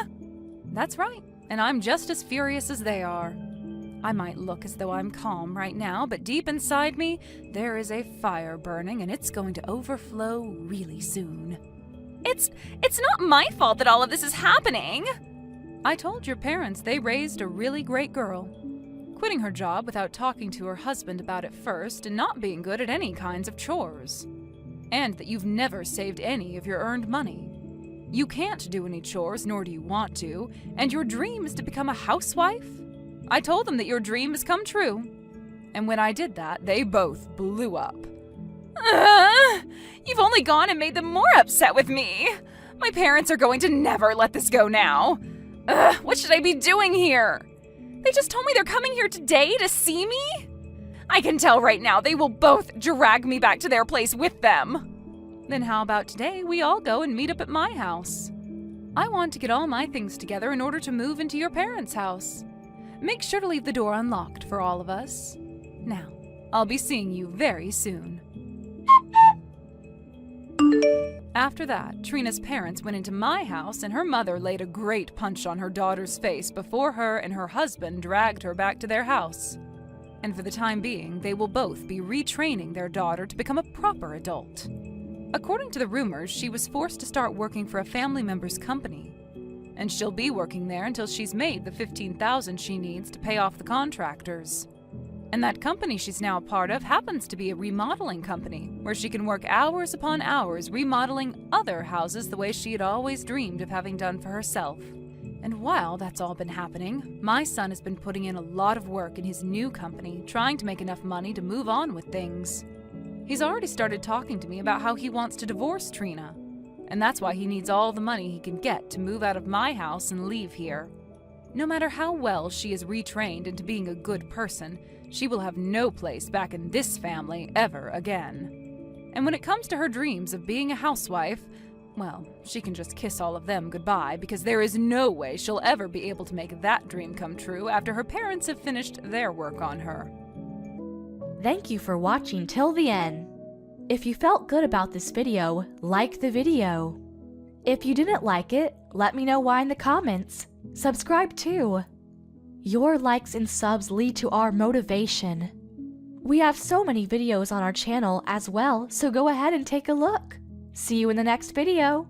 That's right, and I'm just as furious as they are. I might look as though I'm calm right now, but deep inside me, there is a fire burning and it's going to overflow really soon. It's not my fault that all of this is happening. I told your parents they raised a really great girl. Quitting her job without talking to her husband about it first and not being good at any kinds of chores. And that you've never saved any of your earned money. You can't do any chores, nor do you want to, and your dream is to become a housewife? I told them that your dream has come true. And when I did that, they both blew up. You've only gone and made them more upset with me. My parents are going to never let this go now. What should I be doing here? They just told me they're coming here today to see me? I can tell right now they will both drag me back to their place with them. Then how about today we all go and meet up at my house? I want to get all my things together in order to move into your parents' house. Make sure to leave the door unlocked for all of us. Now, I'll be seeing you very soon. After that, Trina's parents went into my house and her mother laid a great punch on her daughter's face before her and her husband dragged her back to their house. And for the time being, they will both be retraining their daughter to become a proper adult. According to the rumors, she was forced to start working for a family member's company. And she'll be working there until she's made the $15,000 she needs to pay off the contractors. And that company she's now a part of happens to be a remodeling company, where she can work hours upon hours remodeling other houses the way she had always dreamed of having done for herself. And while that's all been happening, my son has been putting in a lot of work in his new company, trying to make enough money to move on with things. He's already started talking to me about how he wants to divorce Trina, and that's why he needs all the money he can get to move out of my house and leave here. No matter how well she is retrained into being a good person, she will have no place back in this family ever again. And when it comes to her dreams of being a housewife, well, she can just kiss all of them goodbye, because there is no way she'll ever be able to make that dream come true after her parents have finished their work on her. Thank you for watching till the end. If you felt good about this video, like the video. If you didn't like it, let me know why in the comments. Subscribe too. Your likes and subs lead to our motivation. We have so many videos on our channel as well, so go ahead and take a look. See you in the next video.